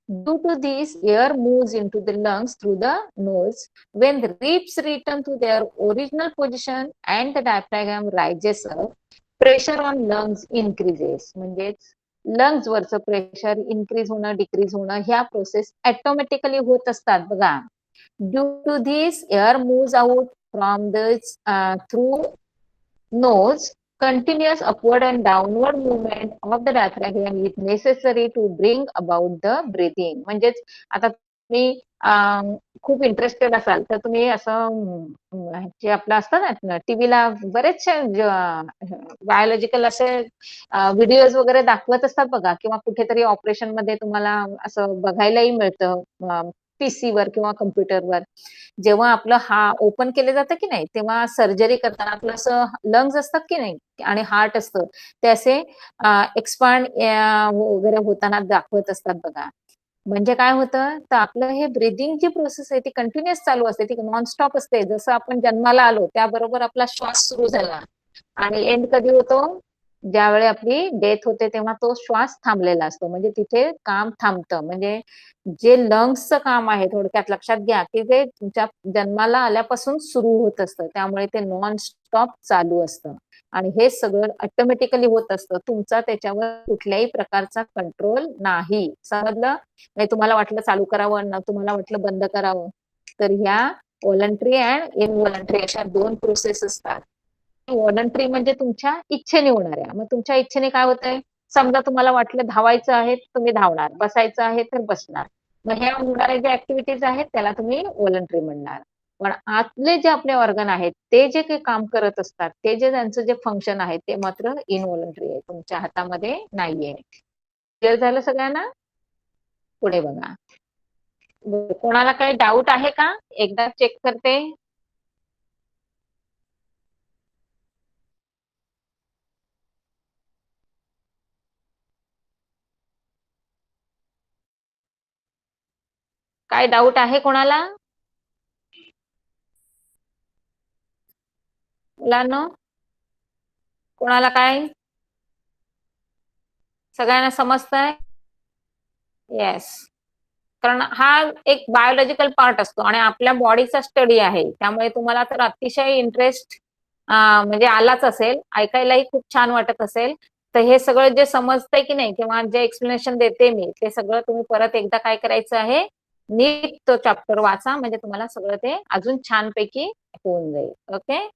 Due to this, air moves into the lungs through the nose. When the ribs return to their original position and the diaphragm rises up, pressure on lungs increases. म्हणजेच लंग्स वरचं pressure increase होणं decrease होणं ह्या process automatically होत असतात बघा. Due to this air moves out from this through nose. Continuous upward and downward movement of the diaphragm is necessary to bring about the breathing. म्हणजेच आता तुम्ही खूप इंटरेस्टेड असाल तर तुम्ही असं जे आपलं असतं ना टीव्हीला बरेचसे बायोलॉजिकल असे व्हिडिओज वगैरे दाखवत असतात बघा, किंवा कुठेतरी ऑपरेशन मध्ये तुम्हाला असं बघायलाही मिळतं पीसी वर किंवा कम्प्युटरवर. जेव्हा आपलं हा ओपन केलं जातं की नाही, तेव्हा सर्जरी करताना आपलं असं लंग्स असतात की नाही आणि हार्ट असतं, ते असे एक्सपांड वगैरे होताना दाखवत असतात बघा. म्हणजे काय होतं, तर आपलं हे ब्रिदिंग जी प्रोसेस आहे ती कंटिन्युअस चालू असते, ती नॉनस्टॉप असते. जसं आपण जन्माला आलो त्याबरोबर आपला श्वास सुरू झाला आणि एंड कधी होतो, ज्यावेळी आपली डेथ होते तेव्हा तो श्वास थांबलेला असतो, म्हणजे तिथे काम थांबतं. म्हणजे जे लंग्सचं काम आहे, थोडक्यात लक्षात घ्या, की ते तुमच्या जन्माला आल्यापासून सुरू होत असतं. त्यामुळे ते नॉन स्टॉप चालू असतं आणि हे सगळं ऑटोमॅटिकली होत असतं. तुमचा त्याच्यावर कुठल्याही प्रकारचा कंट्रोल नाही. समजलं? म्हणजे तुम्हाला वाटलं चालू करावं, ना तुम्हाला वाटलं बंद करावं. तर ह्या व्हॉलंटरी अँड इनव्हॉलंटरी अशा 2 प्रोसेस असतात. व्हॉलंटरी म्हणजे तुमच्या इच्छेने होणाऱ्या. मग तुमच्या इच्छेने काय होतंय? समजा तुम्हाला वाटलं धावायचं आहे, तुम्ही धावणार. बसायचं आहे, तर बसणार. मग ह्या होणाऱ्या ज्या ऍक्टिव्हिटीज आहेत, त्याला तुम्ही व्हॉलंटरी म्हणणार. पण आतले जे आपले ऑर्गन आहेत, ते जे काही काम करत असतात, ते जे त्यांचं जे फंक्शन आहे, ते मात्र इनव्हॉलंटरी आहे. तुमच्या हातामध्ये नाहीये. क्लिअर झालं सगळ्यांना? पुढे बघा. कोणाला काही डाऊट आहे का? एकदा चेक करते. काय डाऊट आहे कोणाला? मुलांनो, कोणाला काय? सगळ्यांना समजतंय? येस. कारण हा एक बायोलॉजिकल पार्ट असतो आणि आपल्या बॉडीचा स्टडी आहे. त्यामुळे तुम्हाला तर अतिशय इंटरेस्ट म्हणजे आलाच असेल. ऐकायलाही खूप छान वाटत असेल. तर हे सगळं जे समजतंय की नाही किंवा जे एक्सप्लेनेशन देते मी, ते सगळं तुम्ही परत एकदा काय करायचं आहे, नीट तो चॅप्टर वाचा, म्हणजे तुम्हाला सगळं ते अजून छानपैकी होऊन जाईल. ओके?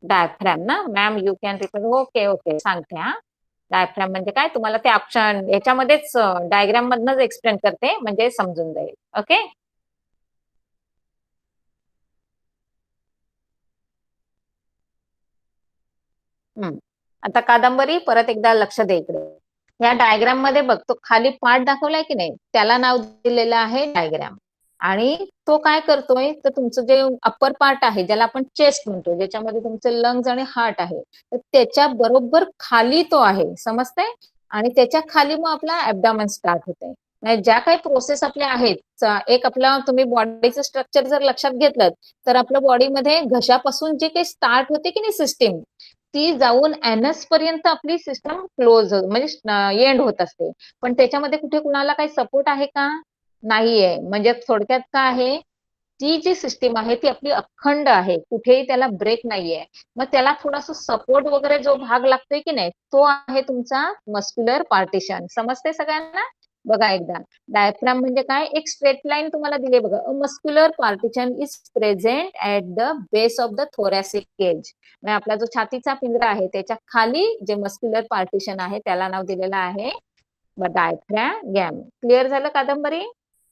डायफ्रॅम ना? Ma'am you can repeat. Okay, okay. सांगते हा. डायफ्रॅम म्हणजे काय, तुम्हाला ते ऑप्शन याच्यामध्येच डायग्राम मधनच एक्सप्लेन करते, म्हणजे समजून जाईल. ओके. आता कादंबरी परत एकदा लक्ष दे इकडे. या डायग्राम मध्ये बघ, तो खाली पार्ट दाखवलाय की नाही, त्याला नाव दिलेलं आहे डायग्राम. आणि तो काय करतोय, तर तुमचं जे अप्पर पार्ट आहे, ज्याला आपण चेस्ट म्हणतो, ज्याच्यामध्ये तुमचे लंग्स आणि हार्ट आहे, तर त्याच्या बरोबर खाली तो आहे. समजतंय? आणि त्याच्या खाली मग आपला ऍब्डॉमन स्टार्ट होतंय. म्हणजे ज्या काही प्रोसेस आपल्या आहेत, एक आपला तुम्ही बॉडीचं स्ट्रक्चर जर लक्षात घेतलं, तर आपल्या बॉडीमध्ये घशापासून जे काही स्टार्ट होते की नाही सिस्टीम, ती जाऊन एनस पर्यंत आपली सिस्टम क्लोज म्हणजे एंड होत असते. पण त्याच्यामध्ये कुठे कुणाला काही सपोर्ट आहे का? नाहीये. म्हणजे थोडक्यात काय आहे, ती जी सिस्टीम आहे ती आपली अखंड आहे, कुठेही त्याला ब्रेक नाहीये. मग त्याला थोडासा सपोर्ट वगैरे जो भाग लागतोय की नाही, तो आहे तुमचा मस्क्युलर पार्टिशन. समजते सगळ्यांना? बघा एकदा, डायफ्राम म्हणजे काय, एक स्ट्रेट लाईन तुम्हाला दिली बघा. A muscular partition is present at the base of the thoracic cage. म्हणजे आपला जो छातीचा पिंजरा आहे, त्याच्या खाली जे मस्क्युलर पार्टिशन आहे, त्याला नाव दिलेलं आहे डायफ्रॅगॅम. क्लिअर झालं कादंबरी?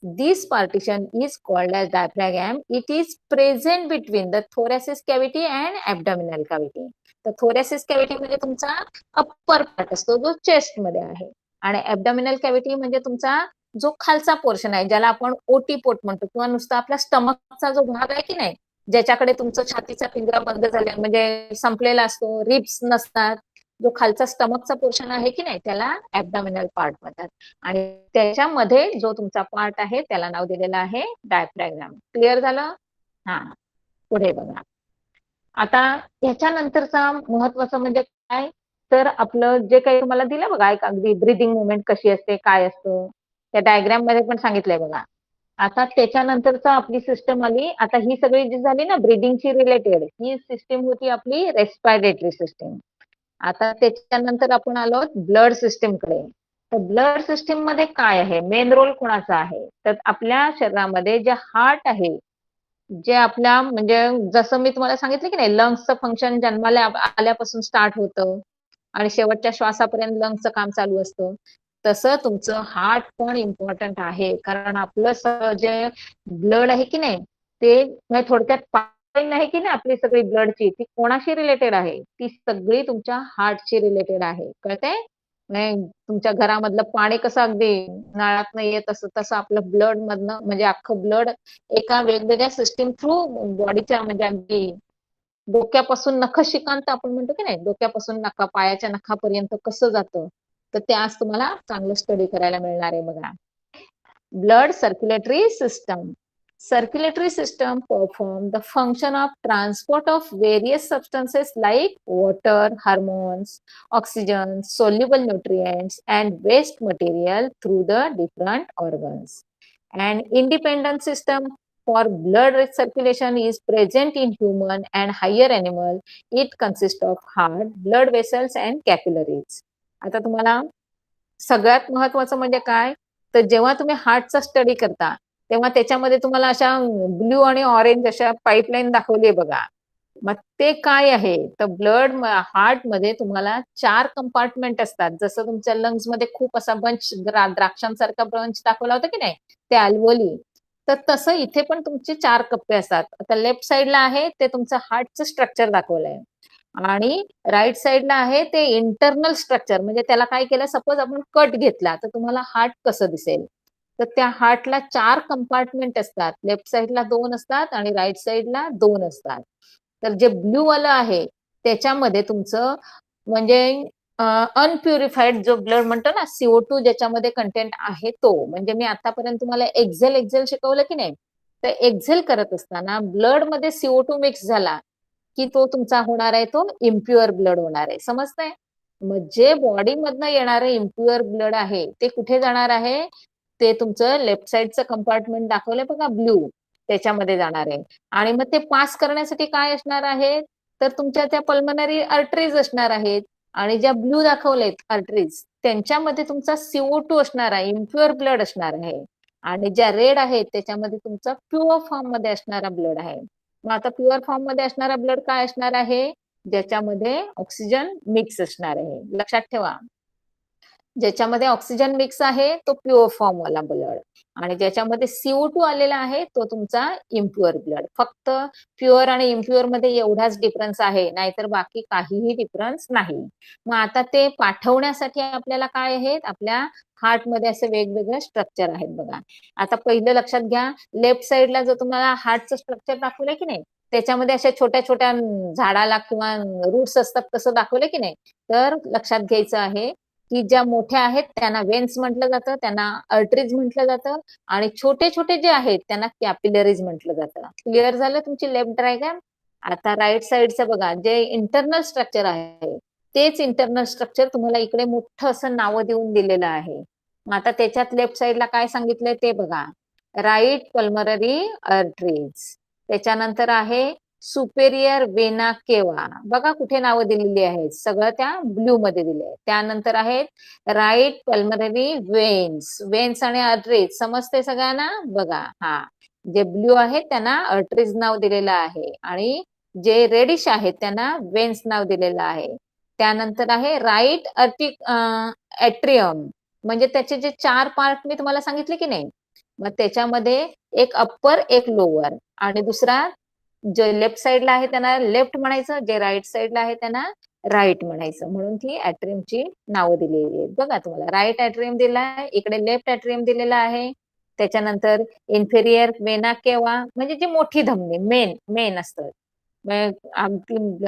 This partition is called as diaphragm. It is present between the thoracic cavity and abdominal cavity. तर thoracic cavity म्हणजे तुमचा अप्पर पार्ट असतो, जो चेस्ट मध्ये आहे. आणि ऍब्डॉमिनल कॅव्हिटी म्हणजे तुमचा जो खालचा पोर्शन आहे, ज्याला आपण ओटीपोट म्हणतो, किंवा नुसता आपला स्टमकचा जो भाग आहे की नाही, ज्याच्याकडे तुमचं छातीचा पिंजरा बंद झाला म्हणजे संपलेला असतो, रिब्स नसतात, जो खालचा स्टमकचा पोर्शन आहे की नाही, त्याला ऍब्डॉमिनल पार्ट म्हणतात. आणि त्याच्यामध्ये जो तुमचा पार्ट आहे, त्याला नाव दिलेलं आहे डायफ्रॅग्राम. क्लिअर झालं? हा. पुढे बघा. आता ह्याच्यानंतरचा महत्वाचं म्हणजे काय, तर आपलं जे काही तुम्हाला दिलं बघा, एक अगदी ब्रिदिंग मुवमेंट कशी असते, काय असतं, त्या डायग्राम मध्ये पण सांगितलंय बघा. आता त्याच्यानंतरच आपली सिस्टम आली. आता ही सगळी जी झाली ना ब्रिदिंगची रिलेटेड, ही सिस्टीम होती आपली रेस्पिरेटरी सिस्टीम. आता त्याच्यानंतर आपण आलो ब्लड सिस्टीम कडे. तर ब्लड सिस्टीम मध्ये काय आहे, मेन रोल कोणाचा आहे, तर आपल्या शरीरामध्ये जे हार्ट आहे, जे आपल्या म्हणजे जसं मी तुम्हाला सांगितलं की नाही, लंग्सचं फंक्शन जन्माला आल्यापासून स्टार्ट होतं आणि शेवटच्या श्वासापर्यंत लंग्सचं काम चालू असतं. तसं तुमचं हार्ट पण इम्पॉर्टंट आहे, कारण आपलं जे ब्लड आहे की नाही, ते म्हणजे थोडक्यात पाईपलाईन आहे की नाही आपली सगळी ब्लडची, ती कोणाशी रिलेटेड आहे, ती सगळी तुमच्या हार्टशी रिलेटेड आहे. कळतंय? नाही, तुमच्या घरामधलं पाणी कसं अगदी नळात येत असं, तसं आपलं ब्लड मधनं म्हणजे अख्खं ब्लड एका वेगवेगळ्या सिस्टीम थ्रू बॉडीच्या म्हणजे अगदी डोक्यापासून नखशिकांत आपण म्हणतो की नाही, डोक्यापासून नखा पायाच्या नखापर्यंत कसं जातं, तर ते आज तुम्हाला चांगलं स्टडी करायला मिळणार आहे बघा. Blood circulatory system. Circulatory system perform the function of transport of various substances like water, hormones, oxygen, soluble nutrients, and waste material through the different organs. An independent system for blood circulation is present in human and higher animal. It consists of heart, blood vessels, and capillaries. आता तुम्हाला सगळ्यात महत्वाचं म्हणजे काय, तर जेव्हा तुम्ही हार्टचा study करता तेव्हा त्याच्यामध्ये तुम्हाला अशा ब्ल्यू आणि ऑरेंज अशा पाईपलाईन दाखवली बघा. मग ते काय आहे, तर हार्ट मध्ये तुम्हाला 4 कंपार्टमेंट असतात. जसं तुमच्या लंग्स मध्ये खूप असा बंच द्राक्षांसारखा बंच दाखवला होता की नाही, ते अल्वोली. तर तसं इथे पण तुमचे 4 कप्पे असतात. आता लेफ्ट साइडला आहे ते तुमचं हार्टचं स्ट्रक्चर दाखवलंय आणि राईट साइडला आहे ते इंटरनल स्ट्रक्चर. म्हणजे त्याला काय केलं, सपोज आपण कट घेतला तर तुम्हाला हार्ट कसं दिसेल. तर त्या हार्टला 4 कंपार्टमेंट असतात. लेफ्ट साइडला 2 असतात आणि राईट साइडला 2 असतात. तर जे ब्ल्यू वालं आहे त्याच्यामध्ये तुमचं म्हणजे अनप्युरिफाईड जो ब्लड म्हणतो ना, CO2 ज्याच्यामध्ये कंटेंट आहे तो. म्हणजे मी आतापर्यंत तुम्हाला एक्झेल एक्झेल शिकवलं की नाही, तर एक्झेल करत असताना ब्लड मध्ये CO2 मिक्स झाला की तो तुमचा होणार आहे, तो इम्प्युअर ब्लड होणार आहे. समजतंय. मग जे बॉडी मधनं येणारे इम्प्युअर ब्लड आहे ते कुठे जाणार आहे, ते तुमचं लेफ्ट साइडचं कंपार्टमेंट दाखवलंय बघा ब्ल्यू, त्याच्यामध्ये जाणार आहे. आणि मग ते पास करण्यासाठी काय असणार आहे, तर तुमच्या त्या पल्मनरी आर्टरीज असणार आहेत. आणि ज्या ब्ल्यू दाखवलेत आर्टरीज त्यांच्यामध्ये तुमचा CO2 असणार आहे, इम्प्युअर ब्लड असणार आहे. आणि ज्या रेड आहेत त्याच्यामध्ये तुमचा प्युअर फॉर्म मध्ये असणारा ब्लड आहे. मग आता प्युअर फॉर्म मध्ये असणारा ब्लड काय असणार आहे, ज्याच्यामध्ये ऑक्सिजन मिक्स असणार आहे. लक्षात ठेवा, ज्याच्यामध्ये ऑक्सिजन मिक्स आहे तो प्युअर फॉर्म वाला ब्लड आणि ज्याच्यामध्ये CO2 आलेला आहे तो तुमचा इम्प्युअर ब्लड. फक्त प्युअर आणि इम्प्युअर मध्ये एवढाच डिफरन्स आहे, नाहीतर बाकी काहीही डिफरन्स नाही. मग आता ते पाठवण्यासाठी आपल्याला काय आहेत, आपल्या हार्टमध्ये असे वेगवेगळे स्ट्रक्चर आहेत बघा. आता पहिलं लक्षात घ्या, लेफ्ट साइडला जो तुम्हाला हार्टचं स्ट्रक्चर दाखवलंय की नाही, त्याच्यामध्ये अशा छोट्या छोट्या झाडाला किंवा रूट्स असतात तसं दाखवलंय की नाही. तर लक्षात घ्यायचं आहे की ज्या मोठ्या आहेत त्यांना वेन्स म्हटलं जातं, त्यांना अर्टरीज म्हटलं जातं आणि छोटे छोटे जे आहेत त्यांना कॅपिलरीज म्हटलं जातं. क्लिअर झालं तुमची लेफ्ट डायग्राम. आता राईट साइडचं बघा, जे इंटरनल स्ट्रक्चर आहे तेच इंटरनल स्ट्रक्चर तुम्हाला इकडे मोठं असं नाव देऊन दिलेलं आहे. आता त्याच्यात लेफ्ट साइडला काय सांगितलंय ते बघा, राईट पल्मनरी अर्टरीज, त्याच्यानंतर आहे सुपेरियर वेना केवा. बघा कुठे नावं दिलेली आहेत, सगळं त्या ब्ल्यू मध्ये दिले. त्यानंतर आहेत राईट पल्मनरी वेन्स. वेन्स आणि अर्टरीज समजते सगळ्यांना बघा. हा, जे ब्ल्यू आहेत त्यांना अर्टरीज नाव दिलेलं आहे आणि जे रेडिश आहेत त्यांना वेन्स नाव दिलेलं आहे. त्यानंतर आहे राईट ऍट्रियम. म्हणजे त्याचे जे 4 पार्ट मी तुम्हाला सांगितले की नाही, मग त्याच्यामध्ये एक अप्पर एक लोअर आणि दुसरा जे लेफ्ट साइडला आहे त्यांना लेफ्ट म्हणायचं, जे राईट साइडला आहे त्यांना राईट म्हणायचं. म्हणून ती ऍट्रियमची नावं दिलेली आहेत बघा. तुम्हाला राईट ऍट्रियम दिला आहे, इकडे लेफ्ट ऍट्रियम दिलेला आहे. त्याच्यानंतर इन्फेरियर वेना केवा म्हणजे जी मोठी धमनी, मेन मेन असतं. अगदी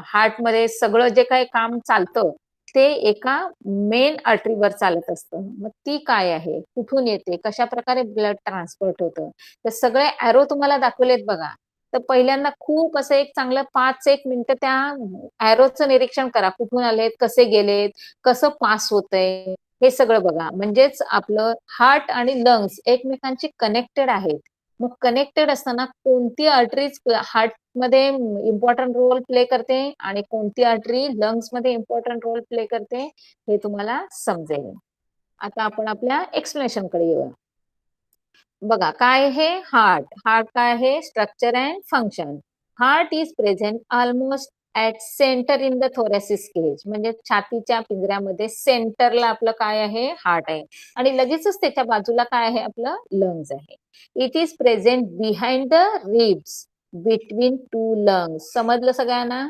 हार्ट मध्ये सगळं जे काही काम चालतं ते एका मेन आर्टरीवर चालत असतं. मग ती काय आहे, कुठून येते, कशा प्रकारे ब्लड ट्रान्सपोर्ट होतं, तर सगळे अॅरो तुम्हाला दाखवलेत बघा. तर पहिल्यांदा खूप असं एक चांगलं 5-1 मिनिटं त्या अॅरोचं निरीक्षण करा. कुठून आलेत, कसे गेलेत, कसं पास होतंय, हे सगळं बघा. म्हणजेच आपलं हार्ट आणि लंग्स एकमेकांशी कनेक्टेड आहेत. मग कनेक्टेड असताना कोणती आर्टरीज हार्ट मध्ये इम्पॉर्टंट रोल प्ले करते आणि कोणती आर्टरी लंग्स मध्ये इम्पॉर्टंट रोल प्ले करते हे तुम्हाला समजेल. आता आपण आपल्या एक्सप्लेनेशन कडे येऊ. बघा काय हे हार्ट. हार्ट काय आहे, structure and function. Heart is present almost at centre in the thoracic cage. म्हणजे छातीच्या पिंजऱ्यामध्ये सेंटरला आपलं काय आहे, हार्ट आहे आणि लगेचच त्याच्या बाजूला काय आहे, आपलं लंग्स आहे. It is present behind the ribs between 2 lungs. समजलं सगळ्यांना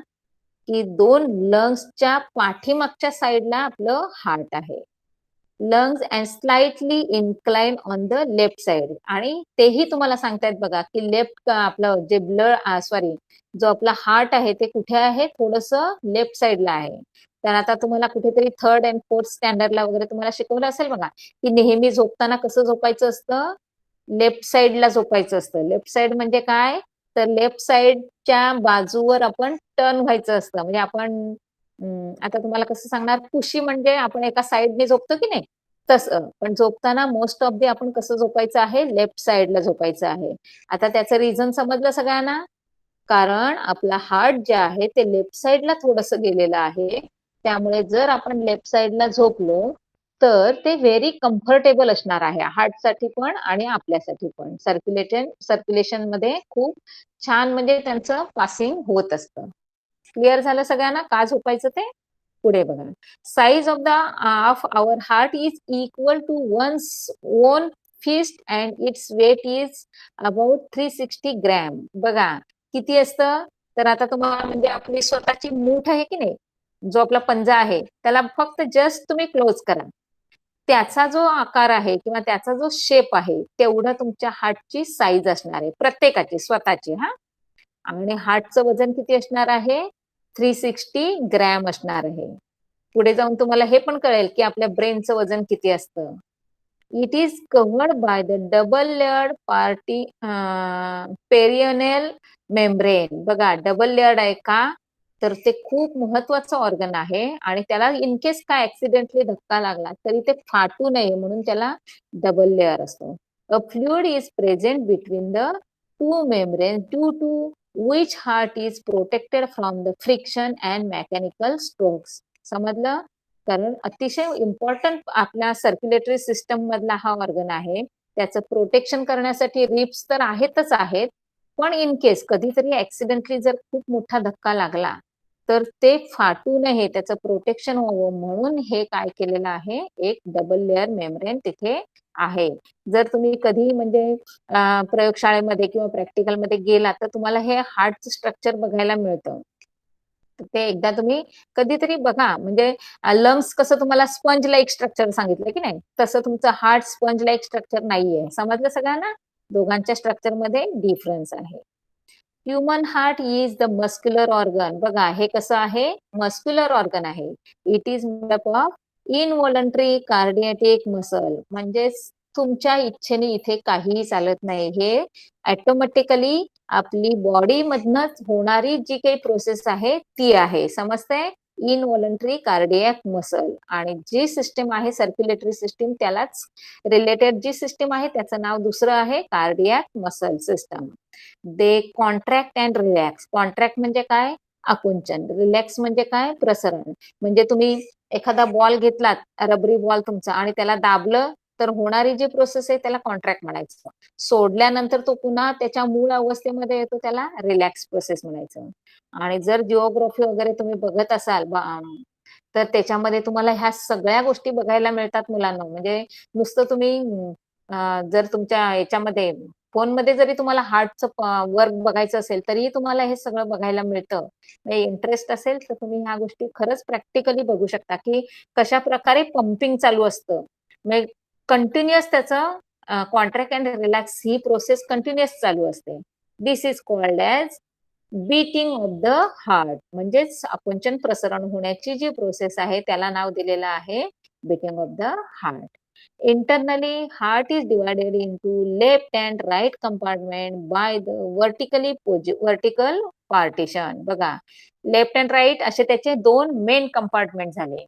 की 2 लंग्सच्या पाठीमागच्या साईडला आपलं हार्ट आहे. Lungs and slightly incline on the left side. आणि तेही तुम्हाला सांगतायत बघा की लेफ्ट आपलं जे सॉरी जो आपला हार्ट आहे ते कुठे आहे, थोडस लेफ्ट साइडला आहे. तर आता तुम्हाला कुठेतरी 3rd and 4th स्टँडर्डला वगैरे तुम्हाला शिकवलं असेल बघा की नेहमी झोपताना कसं झोपायचं असतं, लेफ्ट साइडला झोपायचं असतं. लेफ्ट साइड म्हणजे काय, तर लेफ्ट साइडच्या बाजूवर आपण टर्न व्हायचं असतं. म्हणजे आपण आता तुम्हाला कसं सांगणार, कुशी म्हणजे आपण एका साइडने झोपतो की नाही, तसं. पण झोपताना मोस्ट ऑफ दी आपण कसं झोपायचं आहे, लेफ्ट साइडला झोपायचं आहे. आता त्याचं रिझन समजलं सगळ्यांना? कारण आपला हार्ट जे आहे ते लेफ्ट साइडला थोडस गेलेलं आहे. त्यामुळे जर आपण लेफ्ट साइडला झोपलो तर ते व्हेरी कम्फर्टेबल असणार आहे, हार्टसाठी पण आणि आपल्यासाठी पण. सर्क्युलेशन मध्ये खूप छान म्हणजे त्यांचं पासिंग होत असतं. क्लिअर झालं सगळ्यांना का झोपायचं ते? पुढे बघा. Size of our heart is equal to one's own fist and its weight is about 360 gram. बघा किती असतं, तर आता तुम्हाला म्हणजे आपली स्वतःची मूठ आहे की नाही, जो आपला पंजा आहे त्याला फक्त जस्ट तुम्ही क्लोज करा, त्याचा जो आकार आहे किंवा त्याचा जो शेप आहे तेवढं तुमच्या हार्टची साईज असणार आहे, प्रत्येकाची स्वतःची. हा, आणि हार्टचं वजन किती असणार आहे, 360 ग्रॅम असणार आहे. पुढे जाऊन तुम्हाला हे पण कळेल की आपल्या ब्रेनचं वजन किती असतं. It is covered by the double layered pericardial membrane. बघा डबल लेयर्ड आहे का, तर ते खूप महत्वाचं ऑर्गन आहे आणि त्याला इन केस काय ऍक्सिडेंटली धक्का लागला तरी ते फाटू नये म्हणून त्याला डबल लेअर असतो. A fluid is present between the two membrane due to which heart is protected from the friction and mechanical strokes. समजलं? कारण अतिशय इम्पॉर्टंट आपल्या सर्क्युलेटरी सिस्टम मधला हा ऑर्गन आहे. त्याचं प्रोटेक्शन करण्यासाठी रिब्स तर आहेतच आहेत, पण इन केस कधीतरी ऍक्सिडेंटली जर खूप मोठा धक्का लागला तर ते फाटू नये, त्याचं प्रोटेक्शन व्हावं म्हणून हे काय केलेलं आहे, एक डबल लेअर मेम्ब्रेन तिथे आहे. जर तुम्ही कधी म्हणजे प्रयोगशाळेमध्ये किंवा प्रॅक्टिकलमध्ये गेला तर तुम्हाला हे हार्टचं स्ट्रक्चर बघायला मिळतं. ते एकदा तुम्ही कधीतरी बघा. म्हणजे लंग्स कसं तुम्हाला स्पंज लाईक स्ट्रक्चर सांगितलं की नाही, तसं तुमचं हार्ट स्पंज लाईक स्ट्रक्चर नाहीये. समजलं सगळ्यांना? दोघांच्या स्ट्रक्चर मध्ये डिफरन्स आहे. Human heart is the muscular organ. बघा हे कसं आहे, मस्क्युलर ऑर्गन आहे. It is made up of involuntary cardiac muscle. म्हणजेच तुमच्या इच्छेने इथे काहीही चालत नाही, हे ऑटोमॅटिकली आपली बॉडी मधनच होणारी जी काही प्रोसेस आहे ती आहे. समजतंय? इनव्हॉलंटरी कार्डियक मसल. आणि जी सिस्टीम आहे सर्क्युलेटरी सिस्टीम त्यालाच रिलेटेड जी सिस्टीम आहे त्याचं नाव दुसरं आहे cardiac muscle system. They contract and relax. Contract म्हणजे काय, आकुंचन. रिलॅक्स म्हणजे काय, प्रसरण. म्हणजे तुम्ही एखादा बॉल घेतलात, रबरी बॉल तुमचा, आणि त्याला दाबलं तर होणारी जी प्रोसेस आहे त्याला कॉन्ट्रॅक्ट म्हणायचं. सोडल्यानंतर तो पुन्हा त्याच्या मूळ अवस्थेमध्ये येतो त्याला रिलॅक्स प्रोसेस म्हणायचं. आणि जर जिओग्राफी वगैरे तुम्ही बघत असाल तर त्याच्यामध्ये तुम्हाला ह्या सगळ्या गोष्टी बघायला मिळतात मुलांना. म्हणजे नुसतं तुम्ही जर तुमच्या याच्यामध्ये फोनमध्ये जरी तुम्हाला हार्टचं वर्क बघायचं असेल तरीही तुम्हाला हे सगळं बघायला मिळतं. इंटरेस्ट असेल तर तुम्ही ह्या गोष्टी खरंच प्रॅक्टिकली बघू शकता की कशा प्रकारे पंपिंग चालू असतं. म्हणजे कंटिन्युअस त्याचं कॉन्ट्रॅक्ट अँड रिलॅक्स ही प्रोसेस कंटिन्युअस चालू असते. This is called as beating of the heart. म्हणजेच आकुंचन प्रसरण होण्याची जी प्रोसेस आहे त्याला नाव दिलेलं आहे beating of the heart. Internally, heart is divided into left and right compartment by the vertical partition. बघा लेफ्ट अँड राईट असे त्याचे दोन मेन कंपार्टमेंट झाले.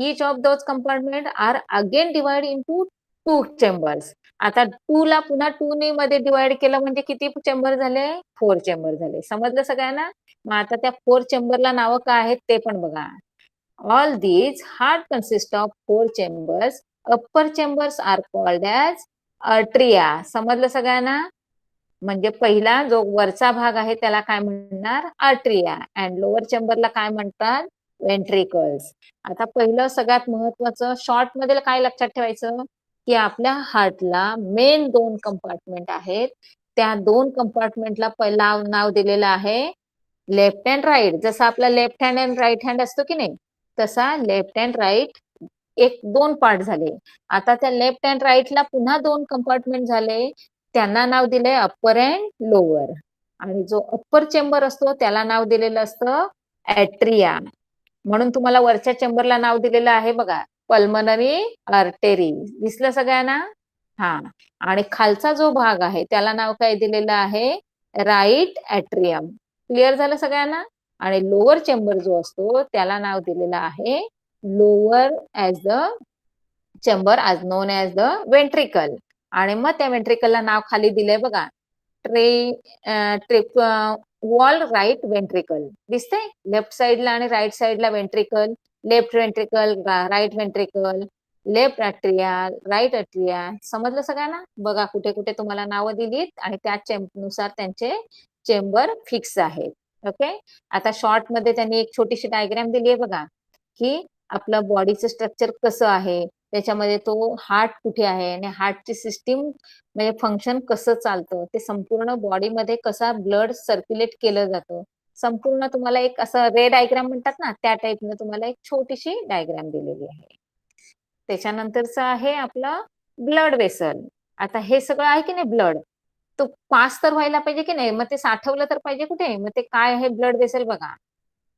Each of those compartment are again divided into two chambers. आता two ला पुन्हा to ने मध्ये डिवाइड केलं म्हणजे किती चेंबर झाले, 4 चेंबर झाले. समजलं सगळ्यांना? मग आता त्या 4 चेंबरला नावं काय आहेत ते पण बघा. All these heart consist of 4 chambers. Upper chambers are called as arteria. समजलं सगळ्यांना? म्हणजे पहिला जो वरचा भाग आहे त्याला काय म्हणणार, आर्ट्रिया. अँड लोअर चेंबरला काय म्हणतात, वेंट्रिकल्स. आता पहिलं सगळ्यात महत्वाचं शॉर्ट मध्ये काय लक्षात ठेवायचं की आपल्या हार्टला मेन दोन कंपार्टमेंट आहेत. त्या दोन कंपार्टमेंटला पहिला नाव दिलेलं आहे लेफ्ट अँड राईट. जसा आपला left hand and right hand असतो की नाही, तसा लेफ्ट अँड राईट एक दोन पार्ट झाले. आता त्या लेफ्ट अँड राईटला पुन्हा दोन कंपार्टमेंट झाले, त्यांना नाव दिलंय अप्पर अँड लोअर. आणि जो अप्पर चेंबर असतो त्याला नाव दिलेलं असतं ऍट्रिया. म्हणून तुम्हाला वरच्या चेंबरला नाव दिलेलं आहे बघा, पल्मनरी आर्टेरी. दिसलं सगळ्यांना? हा, आणि खालचा जो भाग आहे त्याला नाव काय दिलेलं आहे? राईट ऍट्रियम. क्लिअर झालं सगळ्यांना? आणि लोअर चेंबर जो असतो त्याला नाव दिलेलं आहे lower as the chamber as known as the ventricle. आणि मग त्या वेंट्रिकलला नाव खाली दिलंय बघा, ट्रिप वॉल राईट वेंट्रिकल. दिसतंय? लेफ्ट साइडला आणि राईट साइडला ventricle, left ventricle, right ventricle, left atria, right atria. समजलं सगळ्यांना? बघा कुठे कुठे तुम्हाला नावं दिलीत आणि त्या नुसार त्यांचे चेंबर फिक्स आहेत. ओके. आता शॉर्ट मध्ये त्यांनी एक छोटीशी डायग्राम दिली आहे बघा, की आपलं बॉडीचं स्ट्रक्चर कसं आहे, त्याच्यामध्ये तो हार्ट कुठे आहे आणि हार्टची सिस्टीम म्हणजे फंक्शन कसं चालतं, ते संपूर्ण बॉडीमध्ये कसा ब्लड सर्क्युलेट केलं जातं, संपूर्ण तुम्हाला एक असं रे डायग्राम म्हणतात ना, त्या टाईपनं तुम्हाला एक छोटीशी डायग्राम दिलेली आहे. त्याच्यानंतरचं आहे आपलं ब्लड वेसल. आता हे सगळं आहे की नाही ब्लड, तो पास तर व्हायला पाहिजे की नाही, मग ते साठवलं तर पाहिजे कुठे, मग ते काय आहे ब्लड वेसल बघा.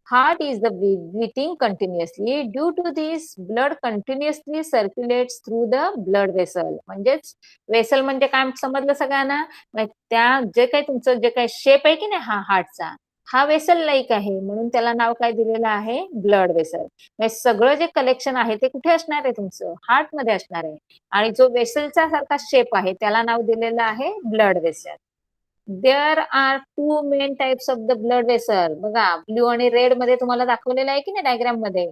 Heart is the beating continuously. Due to this, blood continuously circulates through the blood vessel. म्हणजेच वेसल म्हणजे काय समजलं सगळ्यांना? त्या जे काही तुमचं जे काही शेप आहे की नाही हा हार्टचा, हा वेसल लाईक आहे, म्हणून त्याला नाव काय दिलेलं आहे? Blood vessel. सगळं जे कलेक्शन आहे ते कुठे असणार आहे? तुमचं हार्ट मध्ये असणार आहे. आणि जो वेसलचा सारखा शेप आहे त्याला नाव दिलेलं आहे blood vessel. There are two main types of the blood vessel. बघा ब्ल्यू आणि रेड मध्ये तुम्हाला दाखवलेलं आहे की नाही डायग्राम मध्ये,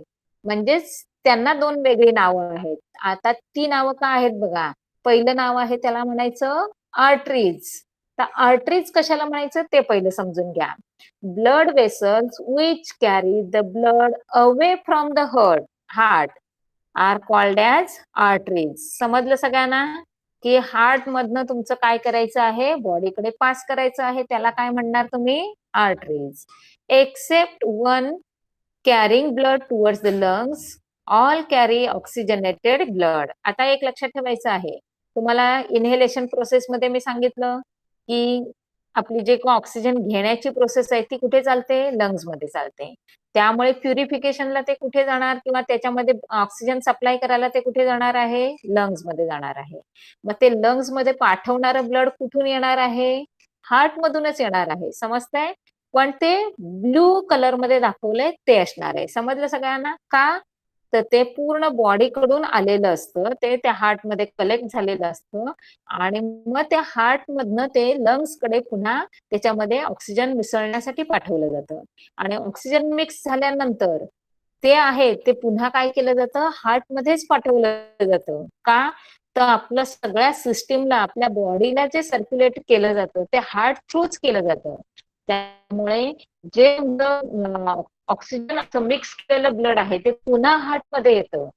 म्हणजेच त्यांना दोन वेगळी नावं आहेत. आता ती नावं का आहेत बघा. पहिलं नाव आहे त्याला म्हणायचं आर्टरीज. तर आर्टरीज कशाला म्हणायचं ते पहिलं समजून घ्या. Blood vessels which carry the blood away from the heart are called as arteries. समजलं सगळ्यांना? की हार्ट मधनं तुमचं काय करायचं आहे? बॉडीकडे पास करायचं आहे, त्याला काय म्हणणार तुम्ही? Arteries. Accept one carrying blood towards the lungs, all carry oxygenated blood. आता एक लक्षात ठेवायचं आहे, तुम्हाला इनहेलेशन प्रोसेस मध्ये मी सांगितलं की आपली जे ऑक्सिजन घेण्याची प्रोसेस आहे ती कुठे चालते? लंग्स मध्ये चालते. त्यामुळे प्युरिफिकेशनला ते कुठे जाणार किंवा त्याच्यामध्ये ऑक्सिजन सप्लाय करायला ते कुठे जाणार आहे? लंग्स मध्ये जाणार आहे. मग ते लंग्स मध्ये पाठवणारं ब्लड कुठून येणार आहे? हार्ट मधूनच येणार आहे. समजतंय? पण ते ब्लू कलर मध्ये दाखवलंय ते असणार आहे. समजलं सगळ्यांना? का तर ते पूर्ण बॉडीकडून आलेलं असतं, ते त्या हार्ट मध्ये कलेक्ट झालेलं असतं आणि मग त्या हार्ट मधनं ते लंग्स कडे पुन्हा त्याच्यामध्ये ऑक्सिजन मिसळण्यासाठी पाठवलं जातं. आणि ऑक्सिजन मिक्स झाल्यानंतर ते आहे ते पुन्हा काय केलं जातं? हार्ट मध्येच पाठवलं जातं. का तर आपलं सगळ्या सिस्टीमला आपल्या बॉडीला जे सर्क्युलेट केलं जातं ते हार्ट थ्रूच केलं जातं. त्यामुळे जे ऑक्सिजन असं मिक्स केलेलं ब्लड आहे ते पुन्हा हार्ट मध्ये येतं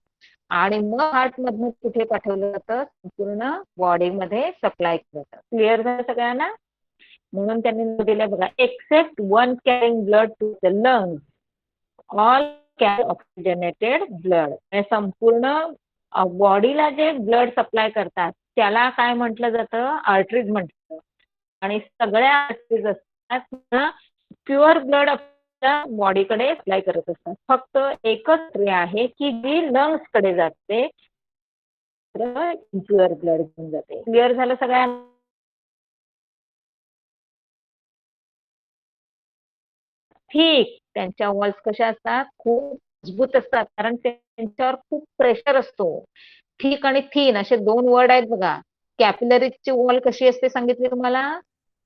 आणि मग हार्ट मधनं कुठे पाठवलं जातं? पूर्ण बॉडीमध्ये सप्लाय केलं जातं. क्लिअर झालं सगळ्यांना? म्हणून त्यांनी दिलं बघा, except one carrying blood to the lungs, all carry oxygenated blood. संपूर्ण बॉडीला जे ब्लड सप्लाय करतात त्याला काय म्हटलं जातं? आर्टरीज म्हटलं. आणि सगळ्या आर्टरीज असतात प्युअर ब्लड आपल्या बॉडीकडे सप्लाय करत असतात. फक्त एकच ट्रे आहे की जी लंग्स कडे जाते, प्युअर ब्लड घेऊन जाते. क्लिअर झालं सगळ्यांना? ठीक, त्यांच्या वॉल्स कशा असतात? खूप मजबूत असतात, कारण त्यांच्यावर खूप प्रेशर असतो. थिक आणि थीन असे दोन वर्ड आहेत बघा. कॅपिलरीची वॉल कशी असते सांगितली तुम्हाला?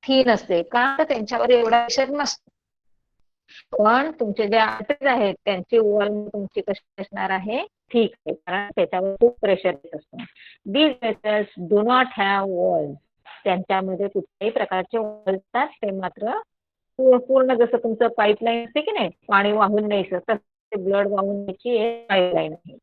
थीन असते. का तर त्यांच्यावर एवढा प्रेशर नसतो. पण तुमचे जे आर्टरीज आहेत त्यांची वॉल तुमची कशी असणार आहे? ठीक आहे, कारण त्याच्यावर खूप प्रेशर येत असतो. These vessels do not have walls. त्यांच्यामध्ये कुठल्याही प्रकारचे वॉल्स असतात, ते मात्र पूर्ण जसं तुमचं पाईपलाईन असते की नाही, पाणी वाहून न्यायचं तसं ब्लड वाहून न्यायची पाईपलाईन आहे.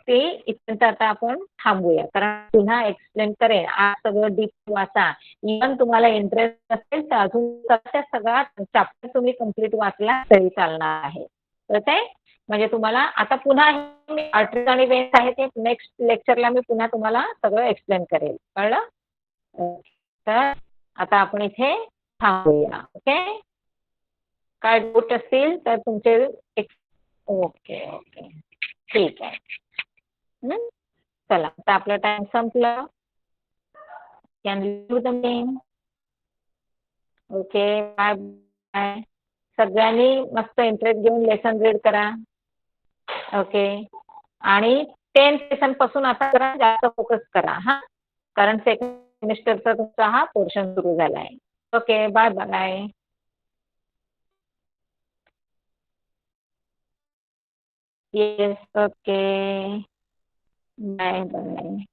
ते इथपर्यंत आता आपण थांबूया, कारण पुन्हा एक्सप्लेन करेन. आज सगळं डीप वाचा. इव्हन तुम्हाला इंटरेस्ट असेल तर अजून सगळा चॅप्टर तुम्ही कम्प्लीट वाचला तरी चालणार आहे. कळतंय? म्हणजे तुम्हाला आता पुन्हा मी आर्टरीज आणि वेन्स आहे ते नेक्स्ट लेक्चरला मी पुन्हा तुम्हाला सगळं एक्सप्लेन करेल. कळलं? तर आता आपण इथे थांबूया. ओके? काय डाऊट असतील तर तुमचे ओके ओके ठीक आहे. चला आता आपलं टाइम संपलं. Can leave the meeting. Okay, bye bye. सगळ्यांनी मस्त इंटरेस्ट घेऊन लेसन रीड करा. ओके. आणि 10th लेसन पासून आता जरा जास्त फोकस करा हा, कारण सेकंड सेमिस्टरचा तुमचा हा पोर्शन सुरू झालाय. Okay, bye bye. Yes, okay. Bye bye.